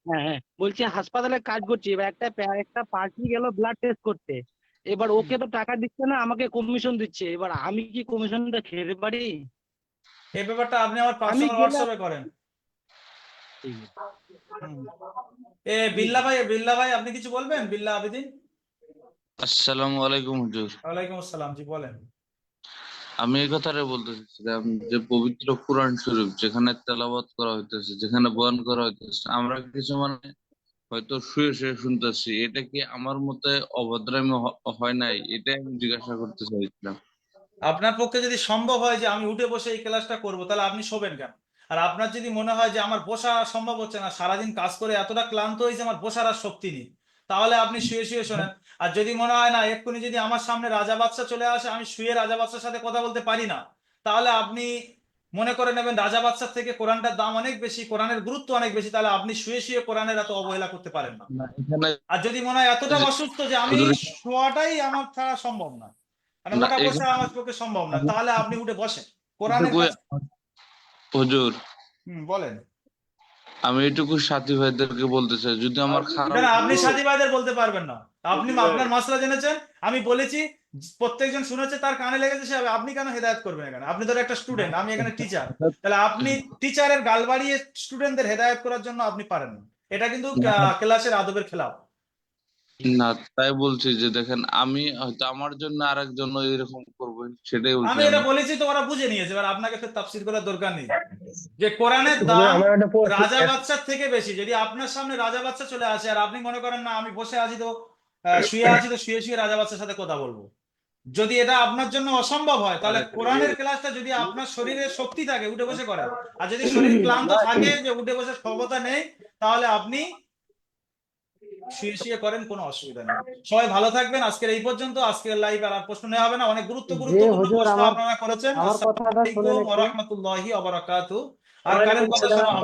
[SPEAKER 6] হ্যাঁ হ্যাঁ, বলছি হাসপাতালে কাজ করছি। এবার একটা পার্টি গেল ব্লাড টেস্ট করতে, এবার ওকে তো টাকা দিচ্ছে না, আমাকে কমিশন দিচ্ছে। এবার আমি কি কমিশনটা খেতে পারি?
[SPEAKER 7] এই ব্যাপারটা আপনি আমার
[SPEAKER 6] আমি
[SPEAKER 7] পার্সোনাল
[SPEAKER 6] গেলাম।
[SPEAKER 7] হোয়াটসঅ্যাপে করেন। হুম। বিল্লা ভাই আপনি কিছু বলবেন? বিল্লা আবেদিন।
[SPEAKER 10] আসসালামু আলাইকুম হুজুর।
[SPEAKER 7] ওয়ালাইকুম আসসালাম, জি বলেন।
[SPEAKER 10] আমি এই কথাটা বলতে চাচ্ছিলাম যে পবিত্র কোরআন শরীফ যেখানে তেলাওয়াত করা হইতেছে, যেখানে বয়ান করা হইতেছে, আমরা কিছু মানে হয়তো শুয়ে শুয়ে শুনতেছি, এটা কি আমার মতে অভদ্রামি হয় নাই? এটাই আমি জিজ্ঞাসা করতে চাইছিলাম।
[SPEAKER 7] আপনার পক্ষে যদি সম্ভব হয় যে আমি উঠে বসে এই ক্লাসটা করব, তাহলে আপনি শোবেন কেন? আর আপনার যদি মনে হয় যে আমার বসা সম্ভব হচ্ছে না, সারাদিন কাজ করে এতটা ক্লান্ত হয়েছে আমার বসার আর শক্তি নেই, তাহলে আপনি শুয়ে শুয়ে শোনেন। আর যদি মনে হয় না, এক্ষুনি যদি আমার সামনে রাজা বাদশা চলে আসে, আমি শুয়ে রাজা বাদশার সাথে কথা বলতে পারি না, তাহলে আপনি মনে করে নেবেন রাজা বাদশার থেকে কোরআনটার দাম অনেক বেশি, কোরআনের গুরুত্ব অনেক বেশি, তাহলে আপনি শুয়ে শুয়ে কোরআনের এত অবহেলা করতে পারেন না।
[SPEAKER 10] না এখানে
[SPEAKER 7] আর যদি মনে হয় এতটা
[SPEAKER 10] যে-
[SPEAKER 7] অসুস্থ যে আমি
[SPEAKER 10] হুজুর
[SPEAKER 7] শোয়াটাই আমার ছাড়া সম্ভব না, মানে
[SPEAKER 10] না
[SPEAKER 7] মোটা বসা
[SPEAKER 10] এখানে
[SPEAKER 7] আমার পক্ষে সম্ভব না, তাহলে আপনি উঠে বসেন, কোরআনের
[SPEAKER 10] এটুকু
[SPEAKER 7] কাছে।
[SPEAKER 10] হুজুর,
[SPEAKER 7] বলেন।
[SPEAKER 10] আমি এটুকু সাথী ভাইদেরকে বলতে চাই, যদি আমার খারাপ
[SPEAKER 7] কেন আপনি
[SPEAKER 10] লাগলো,
[SPEAKER 7] সাথী ভাইদের বলতে পারবেন না? আপনি আপনার মাসলা জেনেছেন, আমি বলেছি, প্রত্যেকজন শুনেছে, তার কানে লেগেছে, সে আপনি কেন হেদায়েত করবেন এখানে? আপনি ধরো একটা স্টুডেন্ট, আমি এখানে টিচার, তাহলে আপনি টিচারের গাল বাড়িয়ে স্টুডেন্টদের হেদায়েত করার জন্য আপনি পারেন না, এটা কিন্তু ক্লাসের আদবের খেলাফ।
[SPEAKER 10] না তাই বলছি যে দেখেন, আমি হয়তো আমার জন্য আরেকজন এরকম করবো, সেটাই বলছি
[SPEAKER 7] আমি এটা
[SPEAKER 10] আমি।
[SPEAKER 7] বলেছি তো ওরা বুঝে নিয়েছে, এবার আপনাকে ফের তাফসীর করার দরকার নেই যে কোরআনের
[SPEAKER 2] হুজুর
[SPEAKER 7] দাম
[SPEAKER 2] আমার একটা প্রশ্ন,
[SPEAKER 7] রাজা বাদশার থেকে বেশি। যদি আপনার সামনে রাজা বাদশা চলে আসে আর আপনি মনে করেন না আমি বসে আছি তো শুয়ে আছি তো শুয়ে শুয়ে রাজা বাদশার সাথে কথা বলবো, যদি এটা আপনার জন্য অসম্ভব হয়, তাহলে কোরআনের ক্লাসটা যদি আপনার শরীরে শক্তি থাকে উঠে বসে করেন, আর যদি শরীর ক্লান্ত থাকে যে উঠে বসে ক্ষমতা নেই, তাহলে আপনি শুয়ে শুয়ে করেন, কোনো অসুবিধা নেই। সবাই ভালো থাকবেন, আজকের এই পর্যন্ত। আজকের লাইভ আর প্রশ্ন নেওয়া হবে না, অনেক
[SPEAKER 1] যে
[SPEAKER 7] গুরুত্বপূর্ণ
[SPEAKER 1] হুজুর
[SPEAKER 7] প্রশ্ন
[SPEAKER 1] আমার
[SPEAKER 7] আপনারা করেছেন।
[SPEAKER 1] আমার
[SPEAKER 7] আসসালামু
[SPEAKER 1] কথাটা
[SPEAKER 7] আলাইকুম
[SPEAKER 1] শোনেন
[SPEAKER 7] ওয়া
[SPEAKER 1] একটু।
[SPEAKER 7] রাহমাতুল্লাহি ওয়া বারাকাতুহু। আর কারেন্ট কথা শোনা হবে।